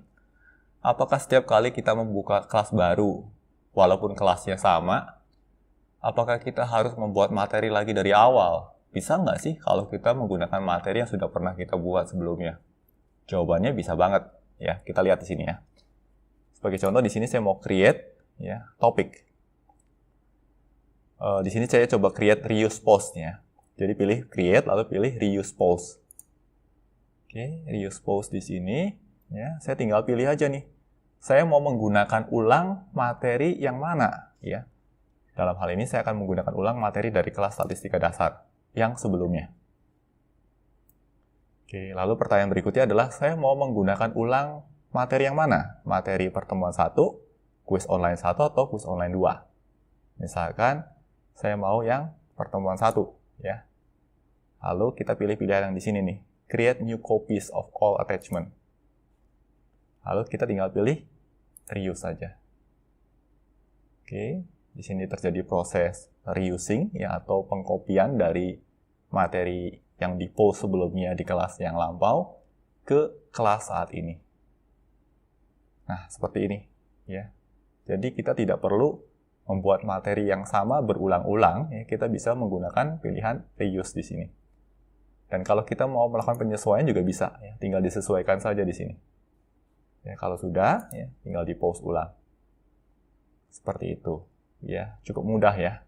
Apakah setiap kali kita membuka kelas baru, walaupun kelasnya sama, apakah kita harus membuat materi lagi dari awal? Bisa nggak sih kalau kita menggunakan materi yang sudah pernah kita buat sebelumnya? Jawabannya bisa banget. Ya, kita lihat di sini ya. Sebagai contoh, di sini saya mau create ya topik. Di sini saya coba create reuse post ya. Jadi pilih create lalu pilih reuse post. Oke, reuse post di sini ya. Saya tinggal pilih aja nih. Saya mau menggunakan ulang materi yang mana ya. Dalam hal ini saya akan menggunakan ulang materi dari kelas statistika dasar yang sebelumnya. Oke, lalu pertanyaan berikutnya adalah saya mau menggunakan ulang materi yang mana? Materi pertemuan 1, kuis online 1, atau kuis online 2? Misalkan saya mau yang pertemuan 1 ya. Lalu kita pilih pilihan yang di sini nih, create new copies of all attachment. Lalu kita tinggal pilih reuse saja. Oke, di sini terjadi proses reusing ya, atau pengkopian dari materi yang di-post sebelumnya di kelas yang lampau ke kelas saat ini. Nah, seperti ini ya. Jadi kita tidak perlu membuat materi yang sama berulang-ulang ya, kita bisa menggunakan pilihan reuse di sini. Dan kalau kita mau melakukan penyesuaian juga bisa ya, tinggal disesuaikan saja di sini. Ya, kalau sudah ya, tinggal di-post ulang. Seperti itu. Ya, cukup mudah ya.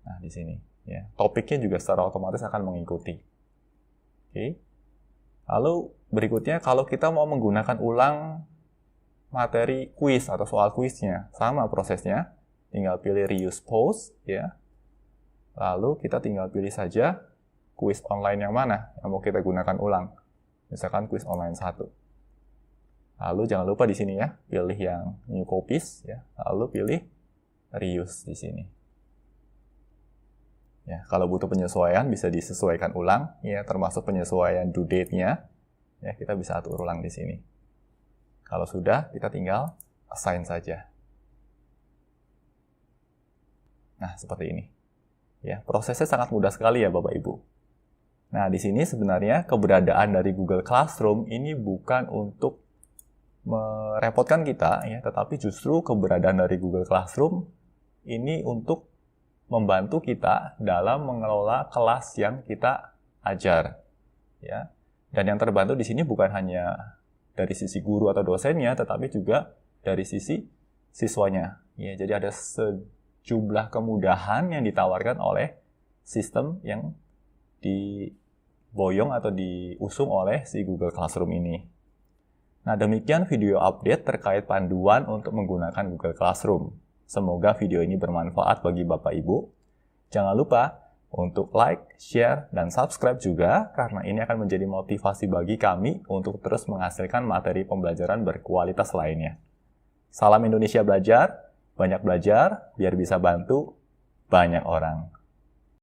Nah, di sini ya, topiknya juga secara otomatis akan mengikuti. Oke. Lalu berikutnya kalau kita mau menggunakan ulang materi kuis atau soal kuisnya, sama prosesnya, tinggal pilih reuse post ya. Lalu kita tinggal pilih saja kuis online yang mana yang mau kita gunakan ulang. Misalkan kuis online 1. Lalu jangan lupa di sini ya, pilih yang new copies ya, lalu pilih reuse di sini. Ya, kalau butuh penyesuaian bisa disesuaikan ulang ya, termasuk penyesuaian due date-nya. Ya, kita bisa atur ulang di sini. Kalau sudah, kita tinggal assign saja. Nah, seperti ini. Ya, prosesnya sangat mudah sekali ya Bapak Ibu. Nah, di sini sebenarnya keberadaan dari Google Classroom ini bukan untuk merepotkan kita ya, tetapi justru keberadaan dari Google Classroom ini untuk membantu kita dalam mengelola kelas yang kita ajar, ya. Dan yang terbantu di sini bukan hanya dari sisi guru atau dosennya, tetapi juga dari sisi siswanya. Ya, jadi ada sejumlah kemudahan yang ditawarkan oleh sistem yang diboyong atau diusung oleh si Google Classroom ini. Nah, demikian video update terkait panduan untuk menggunakan Google Classroom. Semoga video ini bermanfaat bagi Bapak Ibu. Jangan lupa untuk like, share, dan subscribe juga, karena ini akan menjadi motivasi bagi kami untuk terus menghasilkan materi pembelajaran berkualitas lainnya. Salam Indonesia Belajar, banyak belajar, biar bisa bantu banyak orang.